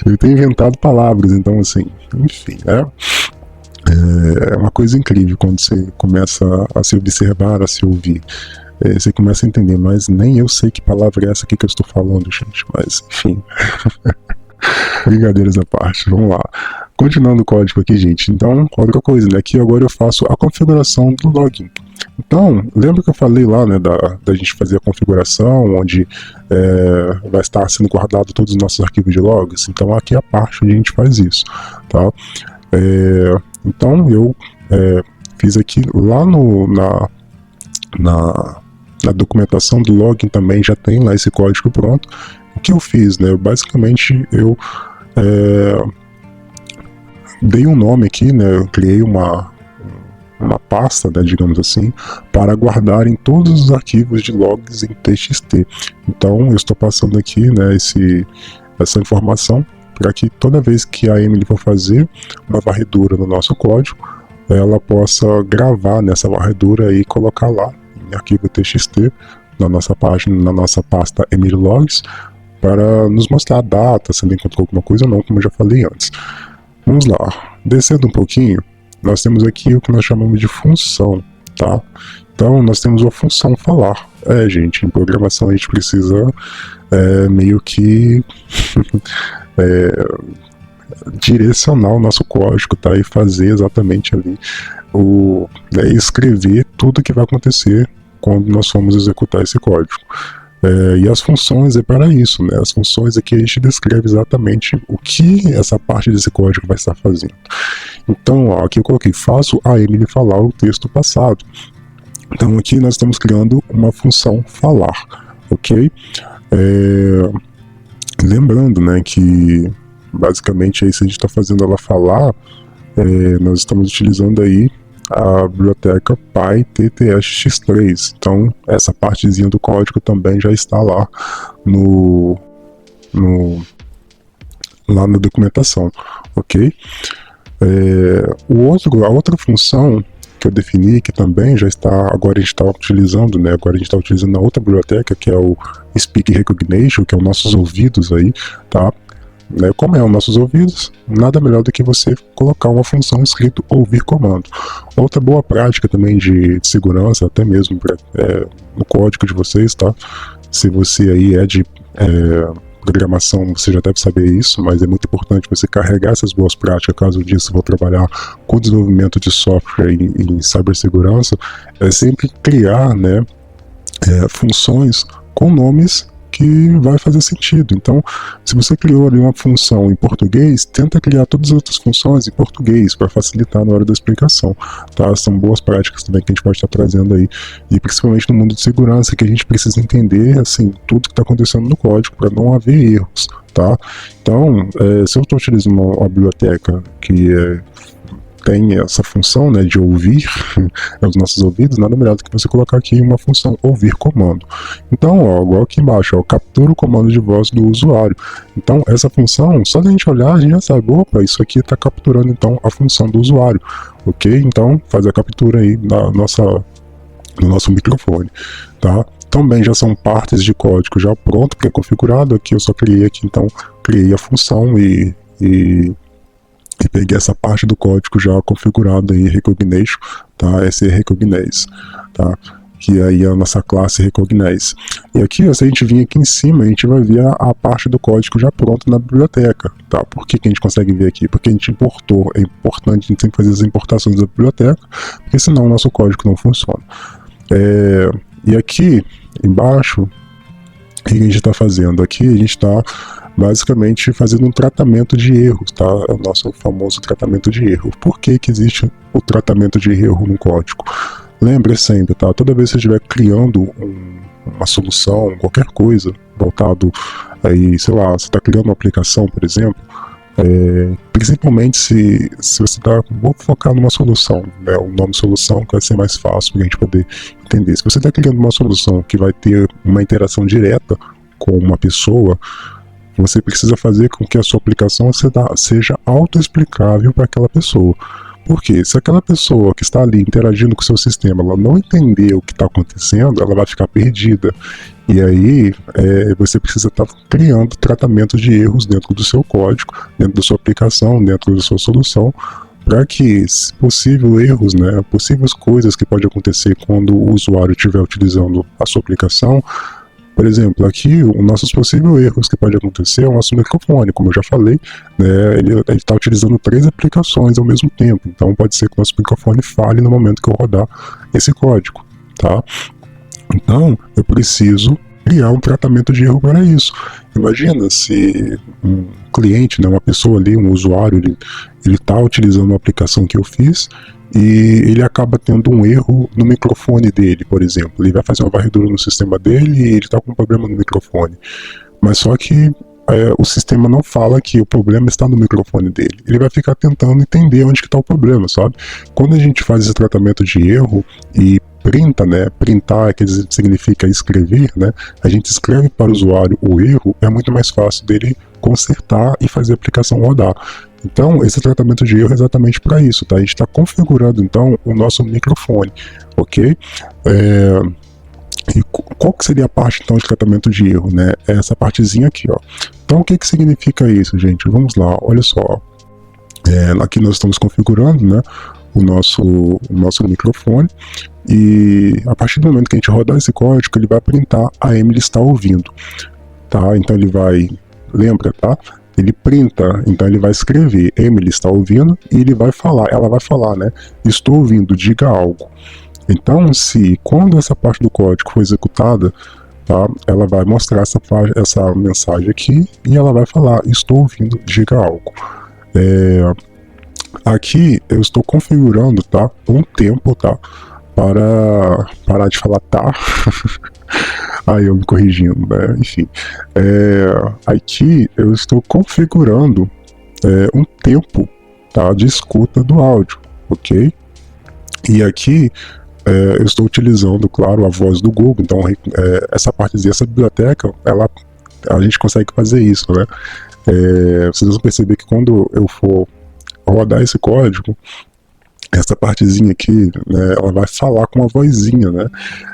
eu tenho inventado palavras, então assim, enfim, é uma coisa incrível quando você começa a se observar, a se ouvir. Você começa a entender, mas nem eu sei que palavra é essa aqui que eu estou falando, gente. Mas, enfim. Brincadeiras à parte, vamos lá. Continuando o código aqui, gente. Então, outra coisa, né? Aqui agora eu faço a configuração do login. Então, lembra que eu falei lá, né, da gente fazer a configuração, onde vai estar sendo guardado todos os nossos arquivos de logs? Então, aqui é a parte onde a gente faz isso, tá? Então, eu fiz aqui lá na documentação do login também já tem lá esse código pronto. O que eu fiz, né? Basicamente eu dei um nome aqui, né? Eu criei uma pasta, né, digamos assim, para guardar em todos os arquivos de logs em TXT. Então eu estou passando aqui, né, essa informação para que toda vez que a Emily for fazer uma varredura no nosso código, ela possa gravar nessa varredura e colocar lá em arquivo TXT na nossa página, na nossa pasta Emily Logs, para nos mostrar a data, se ela encontrou alguma coisa ou não, como eu já falei antes. Vamos lá, descendo um pouquinho, nós temos aqui o que nós chamamos de função, tá? Então nós temos a função falar. Gente, em programação a gente precisa meio que direcionar o nosso código, tá? E fazer exatamente ali escrever tudo que vai acontecer quando nós formos executar esse código. E as funções é para isso, né? As funções aqui a gente descreve exatamente o que essa parte desse código vai estar fazendo. Então, ó, aqui eu coloquei, faço a Emily falar o texto passado. Então aqui nós estamos criando uma função falar, ok? Lembrando, né, que basicamente aí se a gente está fazendo ela falar, nós estamos utilizando aí a biblioteca PyTTX3. Então, essa partezinha do código também já está lá lá na documentação, ok? A outra função que eu defini, que também já está, agora a gente está utilizando, né? Agora a gente está utilizando na outra biblioteca, que é o Speak Recognition, que é os nossos ouvidos aí, tá? Como é os nossos ouvidos, nada melhor do que você colocar uma função escrito ouvir comando. Outra boa prática também de segurança, até mesmo no código de vocês, tá? Se você aí é de programação, você já deve saber isso, mas é muito importante você carregar essas boas práticas, caso um dia você for trabalhar com desenvolvimento de software em cibersegurança, é sempre criar, né, funções com nomes que vai fazer sentido. Então, se você criou ali uma função em português, tenta criar todas as outras funções em português para facilitar na hora da explicação, tá? São boas práticas também que a gente pode estar trazendo aí, e principalmente no mundo de segurança, que a gente precisa entender, assim, tudo que está acontecendo no código para não haver erros, tá? Então, se eu estou utilizando uma biblioteca que tem essa função, né, de ouvir os nossos ouvidos, nada melhor do que você colocar aqui uma função ouvir comando. Então, ó, igual aqui embaixo, ó, captura o comando de voz do usuário. Então, essa função, só da gente olhar, a gente já sabe, opa, isso aqui está capturando então a função do usuário, ok? Então, faz a captura aí no nosso microfone, tá? Também já são partes de código já pronto, pré-configurado. Aqui eu só criei aqui, então, criei a função e peguei essa parte do código já configurado em Recognition, tá? Esse é Recognize, tá? Que aí é a nossa classe Recognize. E aqui, ó, se a gente vir aqui em cima, a gente vai ver a parte do código já pronto na biblioteca, tá? Por que a gente consegue ver aqui? Porque a gente importou. É importante a gente sempre fazer as importações da biblioteca, porque senão o nosso código não funciona. E aqui embaixo, o que a gente está fazendo? Aqui a gente está basicamente fazendo um tratamento de erros, tá? É o nosso famoso tratamento de erro. Por que existe o tratamento de erro no código? Lembre sempre, tá? Toda vez que você estiver criando uma solução, qualquer coisa, voltado aí, sei lá, você está criando uma aplicação, por exemplo, principalmente se você está, vou focar numa solução, né? O nome solução que vai ser mais fácil para a gente poder entender. Se você está criando uma solução que vai ter uma interação direta com uma pessoa, você precisa fazer com que a sua aplicação seja autoexplicável para aquela pessoa. Porque se aquela pessoa que está ali interagindo com o seu sistema, ela não entender o que está acontecendo, ela vai ficar perdida. E aí você precisa estar criando tratamento de erros dentro do seu código, dentro da sua aplicação, dentro da sua solução, para que, se possível, erros, né, possíveis coisas que podem acontecer quando o usuário estiver utilizando a sua aplicação. Por exemplo, aqui, os nossos possíveis erros que pode acontecer é o nosso microfone, como eu já falei, né, ele está utilizando 3 aplicações ao mesmo tempo, então pode ser que o nosso microfone falhe no momento que eu rodar esse código, tá? Então, eu preciso criar um tratamento de erro para isso. Imagina se um cliente, né, uma pessoa ali, um usuário, ele está utilizando uma aplicação que eu fiz e ele acaba tendo um erro no microfone dele, por exemplo. Ele vai fazer uma varredura no sistema dele e ele está com um problema no microfone. Mas só que o sistema não fala que o problema está no microfone dele. Ele vai ficar tentando entender onde que está o problema, sabe? Quando a gente faz esse tratamento de erro e printa, né? Printar, que significa escrever, né? A gente escreve para o usuário o erro, é muito mais fácil dele consertar e fazer a aplicação rodar. Então, esse tratamento de erro é exatamente para isso, tá? A gente está configurando, então, o nosso microfone, ok? E qual que seria a parte, então, de tratamento de erro, né? É essa partezinha aqui, ó. Então, o que significa isso, gente? Vamos lá, olha só. Aqui nós estamos configurando, né, o nosso microfone, e a partir do momento que a gente rodar esse código, ele vai printar a Emily está ouvindo, tá? Então ele vai, lembra, tá? Ele printa, então ele vai escrever Emily está ouvindo e ele vai falar, ela vai falar, né? Estou ouvindo, diga algo. Então, quando essa parte do código for executada, tá? Ela vai mostrar essa mensagem aqui e ela vai falar, estou ouvindo, diga algo. Aqui eu estou configurando, tá? Um tempo, tá? Para parar de falar tá. Aí eu me corrigindo, né? Enfim. Aqui eu estou configurando um tempo tá, de escuta do áudio, ok? E aqui eu estou utilizando, claro, a voz do Google, então essa partezinha, essa biblioteca, a gente consegue fazer isso, né? Vocês vão perceber que quando eu for rodar esse código, essa partezinha aqui, né, ela vai falar com uma vozinha, né?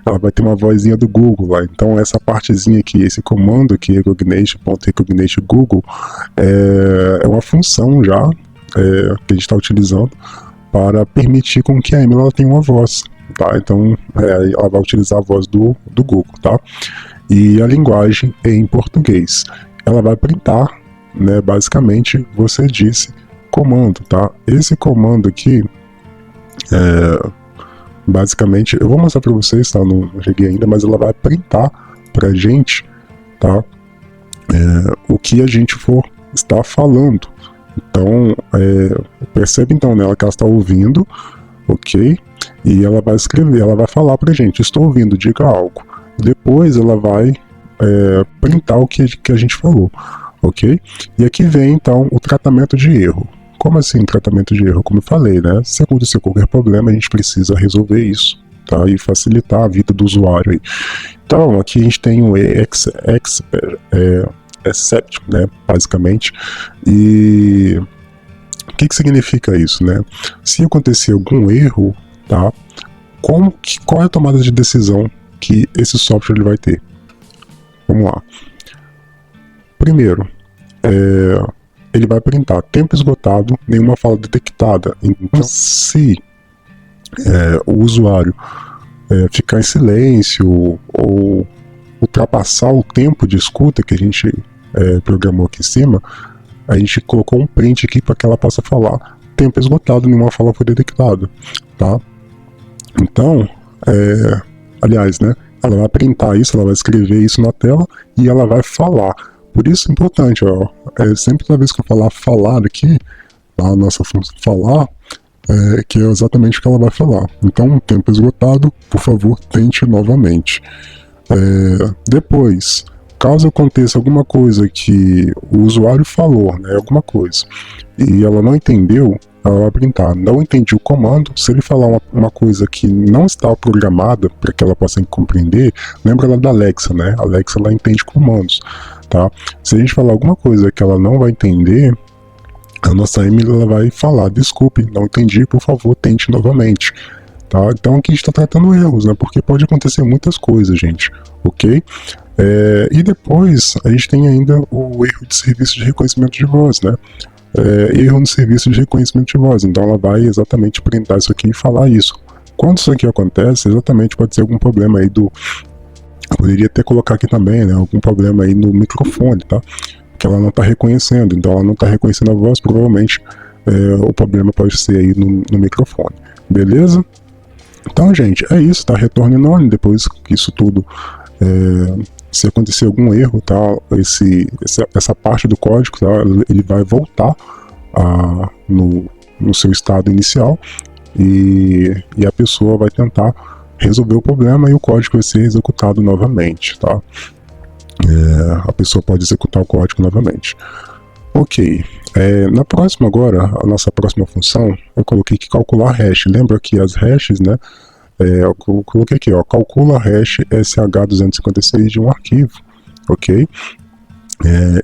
Ela vai ter uma vozinha do Google lá. Então essa partezinha aqui, esse comando aqui, recognition.recognition Google, é uma função já que a gente está utilizando para permitir com que a Emily ela tenha uma voz, tá? Então ela vai utilizar a voz do Google, tá? E a linguagem é em português. Ela vai printar, né? Basicamente, você disse comando, tá? Esse comando aqui, basicamente, eu vou mostrar para vocês, tá? Não cheguei ainda, mas ela vai printar pra gente, tá? O que a gente for estar falando. Então, percebe então, né, que ela está ouvindo, ok? E ela vai escrever, ela vai falar pra gente, estou ouvindo, diga algo. Depois ela vai printar o que a gente falou, ok? E aqui vem então o tratamento de erro. Como assim tratamento de erro? Como eu falei, né? Se acontecer qualquer problema, a gente precisa resolver isso, tá? E facilitar a vida do usuário aí. Então, aqui a gente tem o except, né, basicamente, e o que significa isso, né? Se acontecer algum erro, tá? Qual é a tomada de decisão que esse software ele vai ter? Vamos lá. Primeiro, ele vai printar tempo esgotado, nenhuma fala detectada. Então, se o usuário ficar em silêncio ou ultrapassar o tempo de escuta que a gente programou aqui em cima, a gente colocou um print aqui para que ela possa falar tempo esgotado, nenhuma fala foi detectada, tá? Então, aliás, né, ela vai printar isso, ela vai escrever isso na tela e ela vai falar. Por isso é importante, ó, sempre toda vez que eu falar aqui, a nossa função falar, que é exatamente o que ela vai falar. Então, tempo esgotado, por favor, tente novamente. Depois, caso aconteça alguma coisa que o usuário falou, né, alguma coisa, e ela não entendeu, ela vai printar, não entendi o comando. Se ele falar uma coisa que não está programada para que ela possa compreender, lembra lá da Alexa, né? A Alexa ela entende comandos, tá? Se a gente falar alguma coisa que ela não vai entender, a nossa Emily ela vai falar, desculpe, não entendi, por favor, tente novamente. Tá? Então aqui a gente está tratando erros, né? Porque pode acontecer muitas coisas, gente, ok? E depois a gente tem ainda o erro de serviço de reconhecimento de voz, né? Erro no serviço de reconhecimento de voz, então ela vai exatamente printar isso aqui e falar isso. Quando isso aqui acontece, exatamente pode ser algum problema aí eu poderia até colocar aqui também, né? Algum problema aí no microfone, tá? Que ela não está reconhecendo, então ela não está reconhecendo a voz, provavelmente o problema pode ser aí no microfone, beleza? Então, gente, é isso, tá? Retorno anônimo, depois que isso tudo, se acontecer algum erro, tá? Essa parte do código, tá? Ele vai voltar no seu estado inicial e a pessoa vai tentar resolver o problema e o código vai ser executado novamente, tá? A pessoa pode executar o código novamente. Ok, na próxima agora, a nossa próxima função, eu coloquei que calcular hash. Lembra que as hashes, né? Eu coloquei aqui, ó, calcula hash SH256 de um arquivo, ok?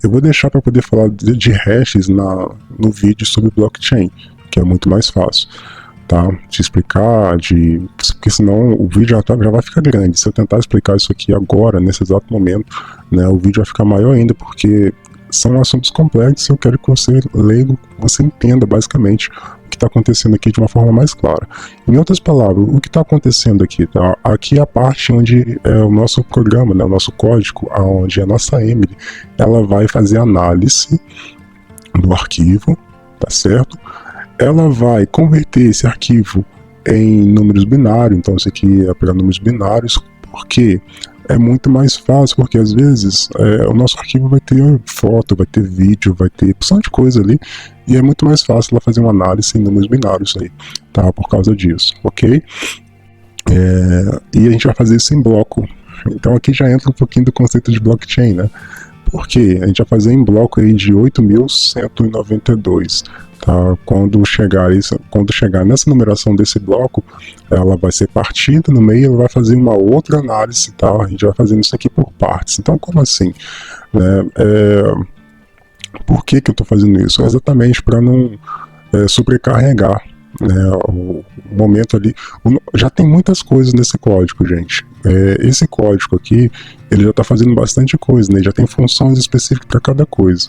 Eu vou deixar para poder falar de hashes no vídeo sobre blockchain, que é muito mais fácil, tá? Te explicar, porque senão o vídeo já vai ficar grande. Se eu tentar explicar isso aqui agora, nesse exato momento, né, o vídeo vai ficar maior ainda, porque são assuntos complexos e eu quero que você, leigo, você entenda basicamente o que está acontecendo aqui de uma forma mais clara. Em outras palavras, o que está acontecendo aqui, tá? Aqui é a parte onde é o nosso programa, né, o nosso código, onde a nossa Emily, ela vai fazer análise do arquivo, tá certo? Ela vai converter esse arquivo em números binários, então isso aqui é para números binários, porque é muito mais fácil, porque às vezes o nosso arquivo vai ter foto, vai ter vídeo, vai ter opção de coisa ali, e é muito mais fácil ela fazer uma análise em números binários aí, tá? Por causa disso, ok? E a gente vai fazer isso em bloco. Então aqui já entra um pouquinho do conceito de blockchain, né? Porque a gente vai fazer em bloco aí de 8.192, tá? Quando chegar nessa numeração desse bloco, ela vai ser partida no meio, ela vai fazer uma outra análise, tá? A gente vai fazendo isso aqui por partes. Então, como assim? Né? Por que eu estou fazendo isso? É exatamente para não sobrecarregar, né, o momento ali. Já tem muitas coisas nesse código, gente. Esse código aqui, ele já está fazendo bastante coisa, né? Já tem funções específicas para cada coisa,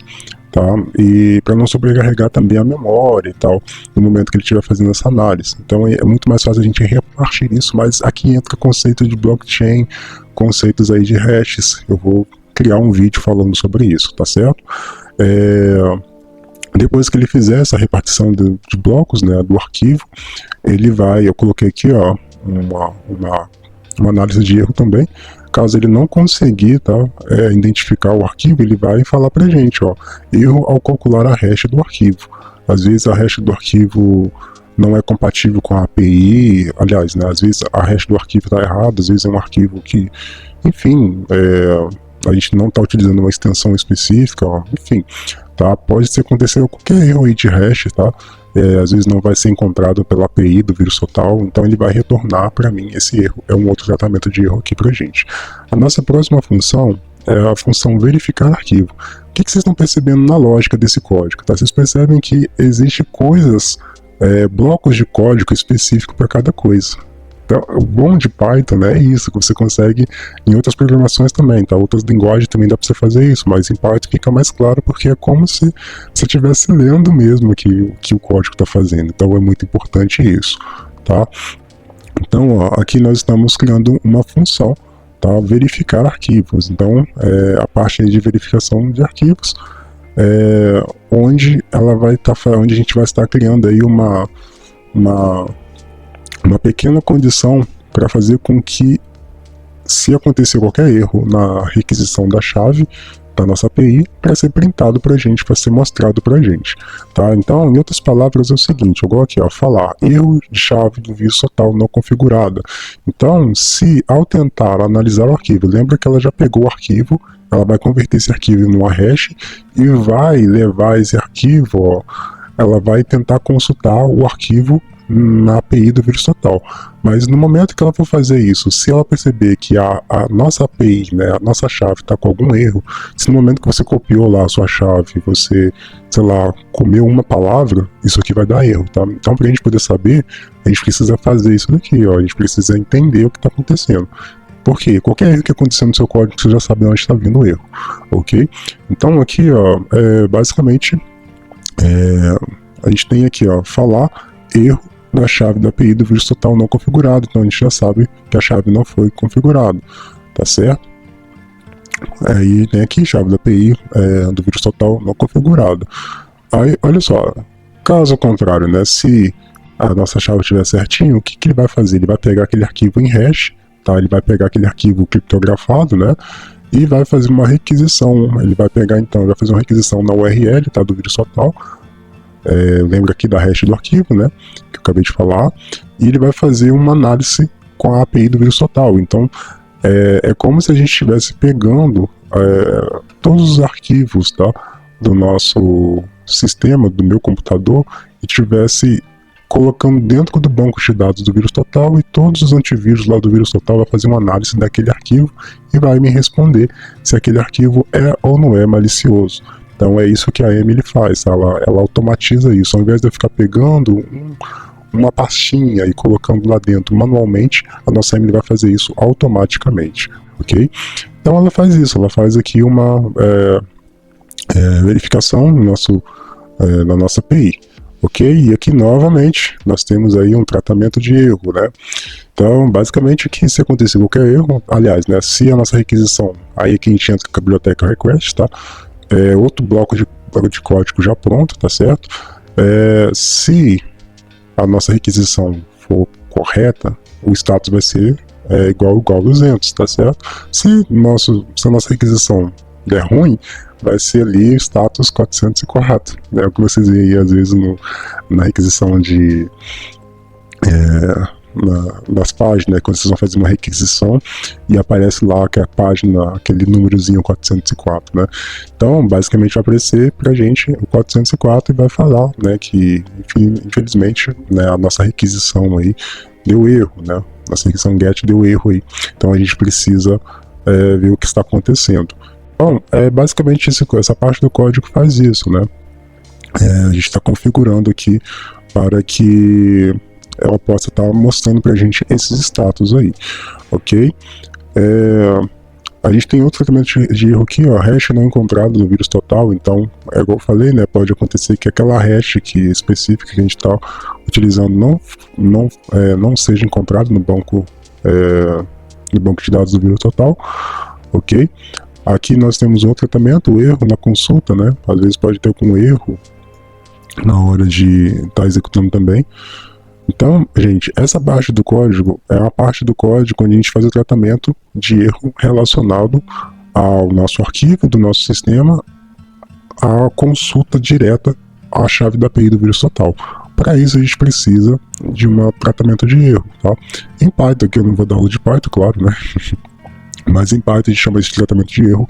tá? E para não sobrecarregar também a memória e tal, no momento que ele estiver fazendo essa análise. Então é muito mais fácil a gente repartir isso, mas aqui entra conceito de blockchain, conceitos aí de hashes. Eu vou criar um vídeo falando sobre isso, tá certo? Depois que ele fizer essa repartição de blocos, né, do arquivo, ele vai, eu coloquei aqui, ó, uma análise de erro também. Caso ele não conseguir, tá, identificar o arquivo, ele vai falar pra gente, ó, erro ao calcular a hash do arquivo. Às vezes a hash do arquivo não é compatível com a API, aliás, né, às vezes a hash do arquivo está errada, às vezes é um arquivo que, enfim, a gente não está utilizando uma extensão específica, ó, enfim, tá? Pode acontecer qualquer erro aí de hash, tá? Às vezes não vai ser encontrado pela API do vírus total, então ele vai retornar para mim esse erro. É um outro tratamento de erro aqui pra gente. A nossa próxima função é a função verificar arquivo. O que vocês estão percebendo na lógica desse código? Tá? Vocês percebem que existe coisas, blocos de código específico para cada coisa. Então, o bom de Python, né, é isso, que você consegue em outras programações também, tá? Outras linguagens também dá para você fazer isso, mas em Python fica mais claro porque é como se você estivesse lendo mesmo o que o código está fazendo. Então é muito importante isso, tá? Então, ó, aqui nós estamos criando uma função, tá? Verificar arquivos. Então, a parte de verificação de arquivos, onde onde a gente vai estar criando aí uma pequena condição para fazer com que, se acontecer qualquer erro na requisição da chave da nossa API, para ser printado para a gente, para ser mostrado para a gente, tá? Então, em outras palavras, é o seguinte, eu vou aqui, ó, falar erro de chave do vírus total não configurada. Então, se ao tentar analisar o arquivo, lembra que ela já pegou o arquivo, ela vai converter esse arquivo numa hash e vai levar esse arquivo, ó, ela vai tentar consultar o arquivo na API do vírus total. Mas no momento que ela for fazer isso, se ela perceber que a nossa API, né, a nossa chave está com algum erro, se no momento que você copiou lá a sua chave, você, sei lá, comeu uma palavra, isso aqui vai dar erro, tá? Então, para a gente poder saber, a gente precisa fazer isso daqui, ó, a gente precisa entender o que está acontecendo. Por quê? Qualquer erro que acontecer no seu código, você já sabe onde está vindo o erro, ok? Então aqui, ó, basicamente, a gente tem aqui, ó, falar erro da chave da API do vírus total não configurado, então a gente já sabe que a chave não foi configurada, tá certo? Aí tem aqui chave da API do vírus total não configurado. Aí, olha só, caso contrário, né, se a nossa chave estiver certinho, o que ele vai fazer? Ele vai pegar aquele arquivo em hash, tá? Ele vai pegar aquele arquivo criptografado, né, e vai fazer uma requisição. Ele vai pegar, então, vai fazer uma requisição na URL, tá, do vírus total. Lembra aqui da hash do arquivo, né, que eu acabei de falar, e ele vai fazer uma análise com a API do vírus total. Então, é como se a gente estivesse pegando todos os arquivos, tá, do nosso sistema, do meu computador, e estivesse colocando dentro do banco de dados do vírus total, e todos os antivírus lá do vírus total vai fazer uma análise daquele arquivo e vai me responder se aquele arquivo é ou não é malicioso. Então é isso que a Emily faz, ela automatiza isso. Ao invés de eu ficar pegando uma pastinha e colocando lá dentro manualmente, a nossa Emily vai fazer isso automaticamente, ok? Então ela faz isso, ela faz aqui uma verificação na nossa API, ok? E aqui novamente nós temos aí um tratamento de erro, né? Então basicamente aqui, se acontecer qualquer erro, aliás, né, se a nossa requisição, aí aqui a gente entra com a biblioteca request, tá? Outro bloco de código já pronto, tá certo? Se a nossa requisição for correta, o status vai ser igual 200, tá certo? Se a nossa requisição der ruim, vai ser ali o status 404, né? O que vocês veem aí, às vezes na requisição nas páginas, quando vocês vão fazer uma requisição e aparece lá que a página, aquele númerozinho 404, né? Então, basicamente vai aparecer pra gente o 404 e vai falar, né, que infelizmente, né, a nossa requisição aí deu erro, né? Nossa requisição GET deu erro aí. Então a gente precisa ver o que está acontecendo. Então, basicamente essa parte do código faz isso, né? A gente está configurando aqui para que ela possa estar mostrando para a gente esses status aí, ok? A gente tem outro tratamento de erro aqui, ó, hash não encontrado no vírus total. Então, igual eu falei, né, pode acontecer que aquela hash específica que a gente está utilizando não seja encontrado no banco de dados do vírus total, ok? Aqui nós temos outro tratamento, o erro na consulta, né? Às vezes pode ter algum erro na hora de estar executando também. Então, gente, essa parte do código é a parte do código onde a gente faz o tratamento de erro relacionado ao nosso arquivo do nosso sistema, à consulta direta à chave da API do vírus total. Para isso a gente precisa de um tratamento de erro, tá? Em Python, aqui eu não vou dar aula de Python, claro, né? Mas em Python a gente chama isso de tratamento de erro,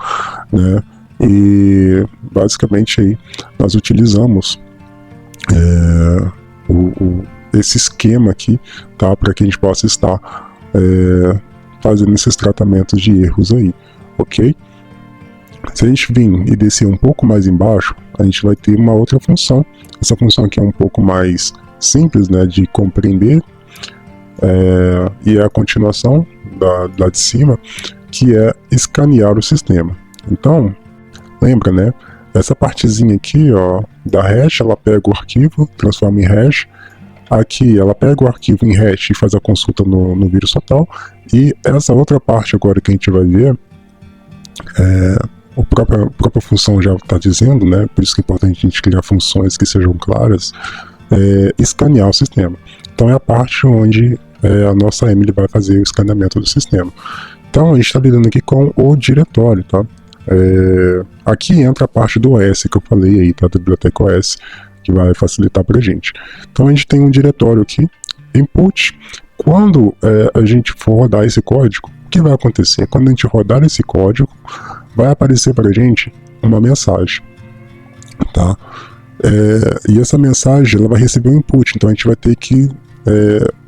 né? E basicamente aí nós utilizamos esse esquema aqui, tá? Para que a gente possa estar fazendo esses tratamentos de erros aí, ok? Se a gente vir e descer um pouco mais embaixo, a gente vai ter uma outra função. Essa função aqui é um pouco mais simples, né, de compreender, e é a continuação da de cima, que é escanear o sistema. Então, lembra, né? Essa partezinha aqui, ó, da hash, ela pega o arquivo, transforma em hash. Aqui ela pega o arquivo em hash e faz a consulta no vírus total. E essa outra parte agora que a gente vai ver, a própria função já está dizendo, né? Por isso que é importante a gente criar funções que sejam claras, escanear o sistema. Então é a parte onde a nossa Emily vai fazer o escaneamento do sistema. Então a gente está lidando aqui com o diretório, tá? Aqui entra a parte do OS que eu falei aí, tá? Da biblioteca OS, que vai facilitar para a gente. Então a gente tem um diretório aqui, input. Quando a gente for rodar esse código, o que vai acontecer? Quando a gente rodar esse código, vai aparecer para a gente uma mensagem, tá? E essa mensagem ela vai receber um input, então a gente vai ter que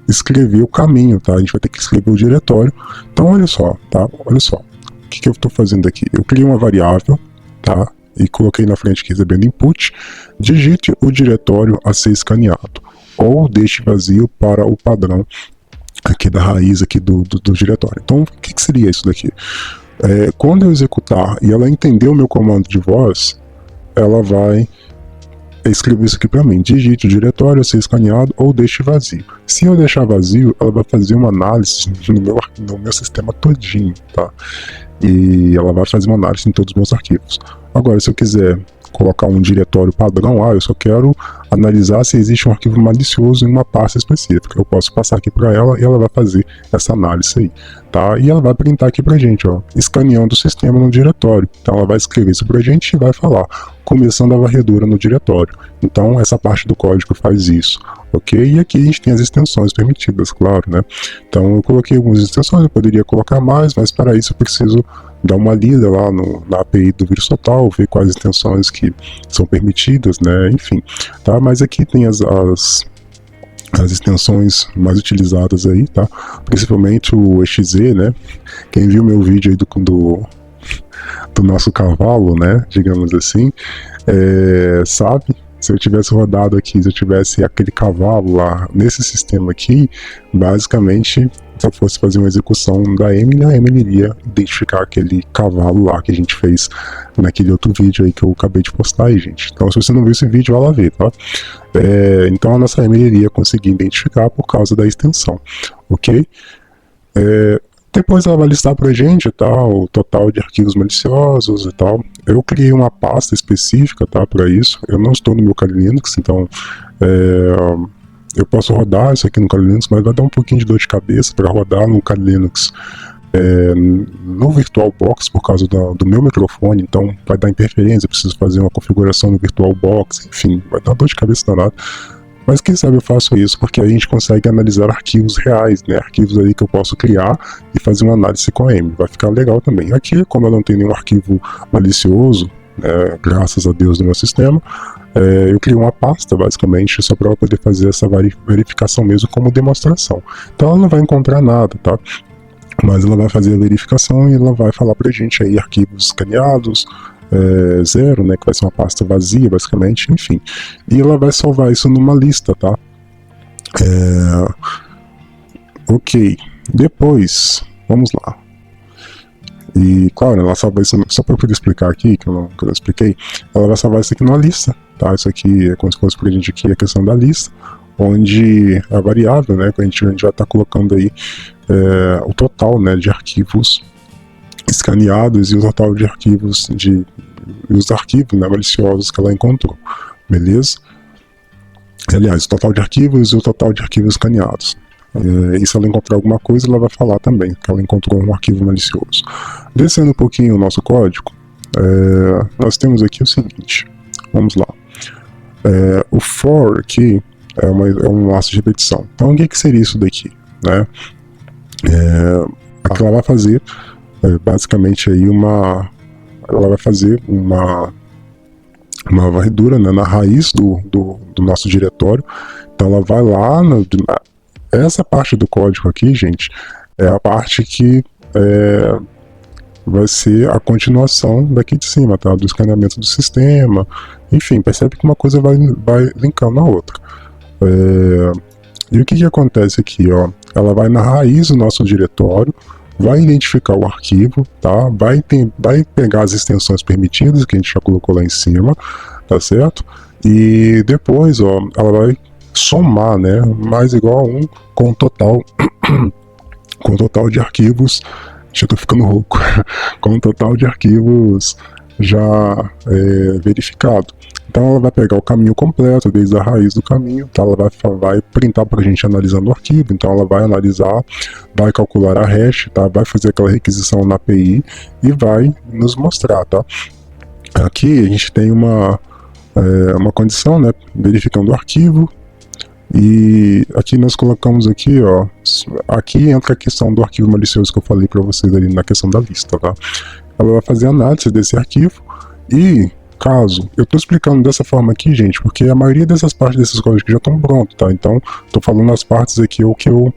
escrever o caminho, tá? A gente vai ter que escrever o diretório. Então olha só, tá? Olha só. O que eu estou fazendo aqui? Eu criei uma variável, tá? E coloquei na frente aqui recebendo input. Digite o diretório a ser escaneado, ou deixe vazio para o padrão aqui da raiz aqui do diretório. Então, o que seria isso daqui? Quando eu executar e ela entender o meu comando de voz, ela vai escrever isso aqui para mim. Digite o diretório a ser escaneado ou deixe vazio. Se eu deixar vazio, ela vai fazer uma análise no meu sistema todinho, tá? E ela vai fazer uma análise em todos os meus arquivos. Agora, se eu quiser colocar um diretório padrão, eu só quero analisar se existe um arquivo malicioso em uma pasta específica. Eu posso passar aqui para ela e ela vai fazer essa análise aí, tá? E ela vai printar aqui pra gente, ó, escaneando o sistema no diretório. Então ela vai escrever isso pra gente e vai falar, começando a varredura no diretório. Então essa parte do código faz isso, ok? E aqui a gente tem as extensões permitidas, claro, né? Então eu coloquei algumas extensões, eu poderia colocar mais, mas para isso eu preciso dar uma lida lá na API do vírus total, ver quais extensões que são permitidas, né? Enfim, tá? Mas aqui tem as extensões mais utilizadas aí, tá? Principalmente o exe, né? Quem viu meu vídeo aí do nosso cavalo, né? Digamos assim, sabe? Se eu tivesse rodado aqui, se eu tivesse aquele cavalo lá nesse sistema aqui, basicamente, se eu fosse fazer uma execução da Emily, a Emily iria identificar aquele cavalo lá que a gente fez naquele outro vídeo aí que eu acabei de postar aí, gente. Então, se você não viu esse vídeo, vai lá ver, tá? Então, a nossa Emily iria conseguir identificar por causa da extensão, ok? Depois ela vai listar pra gente, tá, o total de arquivos maliciosos e tal. Eu criei uma pasta específica, tá, para isso. Eu não estou no meu Kali Linux, então eu posso rodar isso aqui no Kali Linux, mas vai dar um pouquinho de dor de cabeça para rodar no Kali Linux no VirtualBox por causa do meu microfone, então vai dar interferência, eu preciso fazer uma configuração no VirtualBox, enfim, vai dar dor de cabeça danada. Mas quem sabe eu faço isso porque a gente consegue analisar arquivos reais, né? Arquivos ali que eu posso criar e fazer uma análise com a M. Vai ficar legal também. Aqui, como eu não tenho nenhum arquivo malicioso, graças a Deus no meu sistema, eu criei uma pasta, basicamente, só para ela poder fazer essa verificação mesmo como demonstração. Então ela não vai encontrar nada, tá? Mas ela vai fazer a verificação e ela vai falar pra gente aí arquivos escaneados, 0, né, que vai ser uma pasta vazia, basicamente, enfim. E ela vai salvar isso numa lista, tá? Ok. Depois, vamos lá. E, claro, ela salva isso, só para eu poder explicar aqui, que eu não expliquei, ela vai salvar isso aqui numa lista, tá? Isso aqui é como se fosse pra gente aqui a questão da lista, onde a variável, né, que a gente vai estar colocando aí o total, né, de arquivos escaneados e o total de arquivos os arquivos, né, maliciosos que ela encontrou, beleza? Aliás, o total de arquivos e o total de arquivos escaneados. E se ela encontrar alguma coisa, ela vai falar também que ela encontrou um arquivo malicioso. Descendo um pouquinho o nosso código, nós temos aqui o seguinte, vamos lá. O for aqui é um laço de repetição. Então, o que seria isso daqui, né? Aqui ela vai fazer basicamente aí ela vai fazer uma varredura, né, na raiz do nosso diretório. Então ela vai lá essa parte do código aqui, gente, é a parte que vai ser a continuação daqui de cima, tá? Do escaneamento do sistema. Enfim, percebe que uma coisa vai linkando a outra. E o que acontece aqui, ó? Ela vai na raiz do nosso diretório, vai identificar o arquivo, tá? Vai pegar as extensões permitidas que a gente já colocou lá em cima, tá certo? E depois, ó, ela vai somar, né, mais igual a 1 com o total com o total de arquivos, já tô ficando rouco, com o total de arquivos já verificado. Então ela vai pegar o caminho completo, desde a raiz do caminho, tá? Ela vai printar pra gente analisando o arquivo, então ela vai analisar, vai calcular a hash, tá? Vai fazer aquela requisição na API e vai nos mostrar, tá? Aqui a gente tem uma condição, né? Verificando o arquivo. E aqui nós colocamos aqui, ó, aqui entra a questão do arquivo malicioso que eu falei para vocês ali na questão da lista, tá? Ela vai fazer análise desse arquivo e caso, eu tô explicando dessa forma aqui, gente, porque a maioria dessas partes desses códigos já estão prontos, tá? Então, tô falando as partes aqui o que eu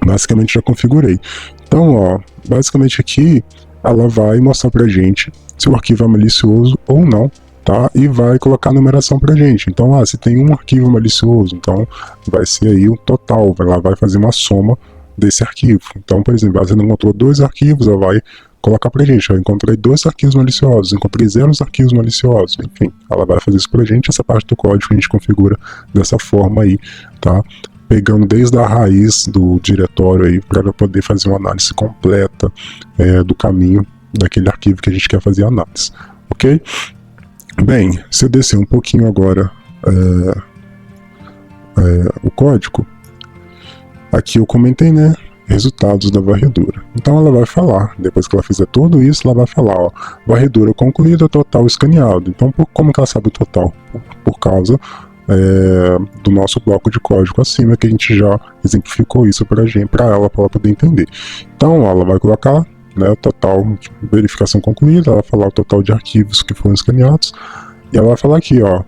basicamente já configurei. Então, ó, basicamente aqui ela vai mostrar pra gente se o arquivo é malicioso ou não, tá? E vai colocar a numeração pra gente. Então, se tem um arquivo malicioso, então vai ser aí o total, ela vai fazer uma soma desse arquivo. Então, por exemplo, você encontrou 2 arquivos, ela vai colocar pra gente, eu encontrei 2 arquivos maliciosos, encontrei 0 arquivos maliciosos, enfim, ela vai fazer isso pra gente, essa parte do código a gente configura dessa forma aí, tá? Pegando desde a raiz do diretório aí, para poder fazer uma análise completa do caminho daquele arquivo que a gente quer fazer a análise, ok? Bem, se eu descer um pouquinho agora o código, aqui eu comentei, né, resultados da varredura. Então ela vai falar, depois que ela fizer tudo isso, ela vai falar, ó, varredura concluída, total escaneado. Então como que ela sabe o total? Por causa do nosso bloco de código acima, que a gente já exemplificou isso para ela poder entender. Então ela vai colocar, né, o total de verificação concluída, ela vai falar o total de arquivos que foram escaneados, e ela vai falar aqui, ó,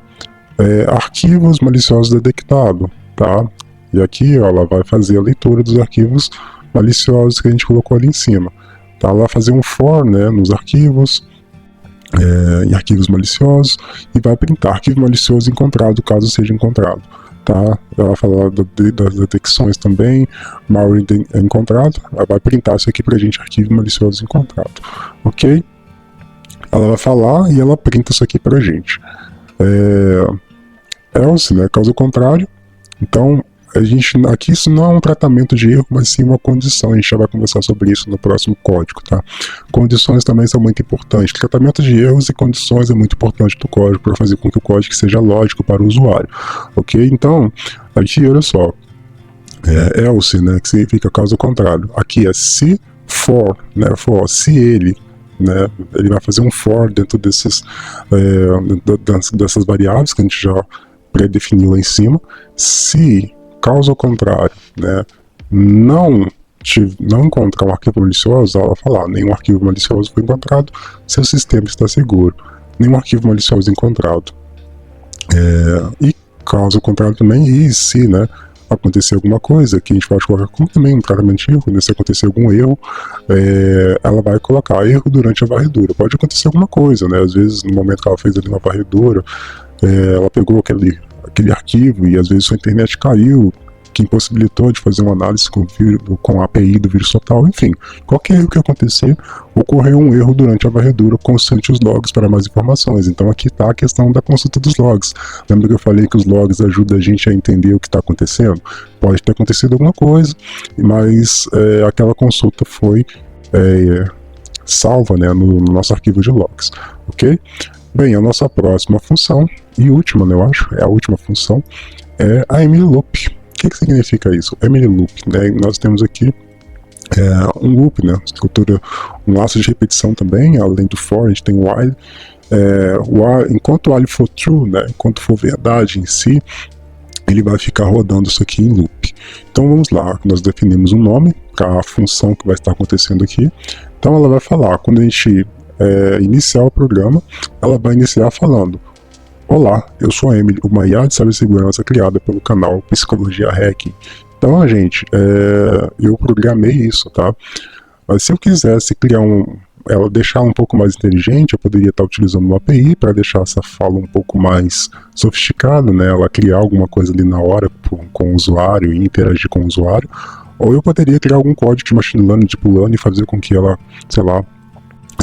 arquivos maliciosos detectados, tá? E aqui, ó, ela vai fazer a leitura dos arquivos maliciosos que a gente colocou ali em cima, tá? Ela vai fazer um for, né, nos arquivos, em arquivos maliciosos, e vai printar arquivo malicioso encontrado, caso seja encontrado, tá? Ela vai falar das detecções também, malware encontrado, ela vai printar isso aqui pra gente, arquivo malicioso encontrado, ok? Ela vai falar e ela printa isso aqui pra gente. Else, né, caso contrário, então aqui isso não é um tratamento de erro, mas sim uma condição. A gente já vai conversar sobre isso no próximo código, tá? Condições também são muito importantes. Tratamento de erros e condições é muito importante do código para fazer com que o código seja lógico para o usuário, ok? Então, aqui, olha só, else, né, que significa caso contrário. Aqui é se for, né, se ele, né, ele vai fazer um for dentro dessas variáveis que a gente já pré-definiu lá em cima. Se, caso contrário, né, não encontrar um arquivo malicioso, ela vai falar: nenhum arquivo malicioso foi encontrado, seu sistema está seguro. Nenhum arquivo malicioso encontrado. E caso contrário também, e se, né, acontecer alguma coisa, que a gente pode colocar como também um tratamento de erro, né, se acontecer algum erro, ela vai colocar erro durante a varredura. Pode acontecer alguma coisa, né, às vezes no momento que ela fez ali uma varredura, ela pegou aquele arquivo e às vezes sua internet caiu, que impossibilitou de fazer uma análise com a API do vírus total. Enfim, qualquer erro que acontecer, ocorreu um erro durante a varredura. Consulte os logs para mais informações. Então aqui está a questão da consulta dos logs. Lembra que eu falei que os logs ajudam a gente a entender o que está acontecendo? Pode ter acontecido alguma coisa, mas aquela consulta foi salva, né, no nosso arquivo de logs, ok? Bem, a nossa próxima função, e última, né, eu acho, é a última função, é a Emily Loop. O que significa isso? Emily Loop, né? Nós temos aqui um loop, né? Estrutura, um laço de repetição também, além do for, a gente tem o while. Enquanto o while for true, né? Enquanto for verdade em si, ele vai ficar rodando isso aqui em loop. Então vamos lá, nós definimos um nome para a função que vai estar acontecendo aqui. Então ela vai falar, quando a gente iniciar o programa, ela vai iniciar falando: olá, eu sou a Emily, uma IA de cibersegurança criada pelo canal Psicologia Hacking. Então, gente, eu programei isso, tá? Mas se eu quisesse criar ela deixar um pouco mais inteligente, eu poderia estar utilizando uma API para deixar essa fala um pouco mais sofisticada, né? Ela criar alguma coisa ali na hora com o usuário e interagir com o usuário. Ou eu poderia criar algum código de machine learning, deep learning, e fazer com que ela, sei lá,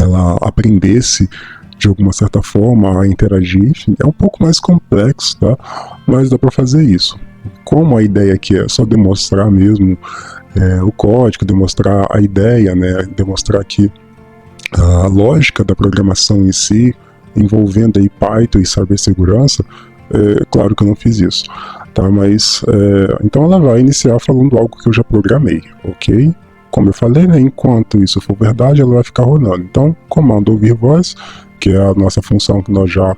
ela aprendesse de alguma certa forma a interagir. Enfim, é um pouco mais complexo, tá? Mas dá para fazer isso. Como a ideia aqui é só demonstrar mesmo o código, demonstrar a ideia, né? Demonstrar que a lógica da programação em si, envolvendo aí Python e cibersegurança, claro que eu não fiz isso, tá? Mas então ela vai iniciar falando algo que eu já programei, ok? Como eu falei, né, enquanto isso for verdade, ela vai ficar rodando. Então, comando ouvir voz, que é a nossa função que nós já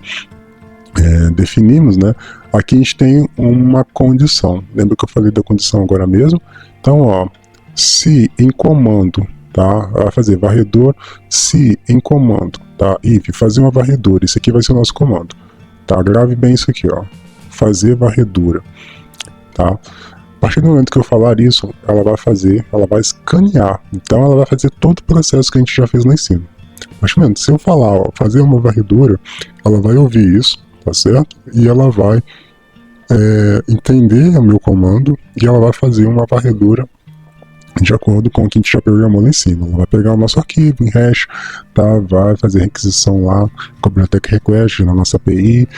definimos, né? Aqui a gente tem uma condição. Lembra que eu falei da condição agora mesmo? Então, ó, se em comando, tá? Vai fazer varredor, se em comando, tá? If, fazer uma varredura. Isso aqui vai ser o nosso comando, tá? Grave bem isso aqui, ó. Fazer varredura, tá? A partir do momento que eu falar isso, ela vai escanear. Então ela vai fazer todo o processo que a gente já fez lá em cima. Mas, se eu falar, ó, fazer uma varredura, ela vai ouvir isso, tá certo? E ela vai entender o meu comando e ela vai fazer uma varredura de acordo com o que a gente já programou lá em cima. Ela vai pegar o nosso arquivo em hash, tá? Vai fazer requisição lá com a biblioteca request na nossa API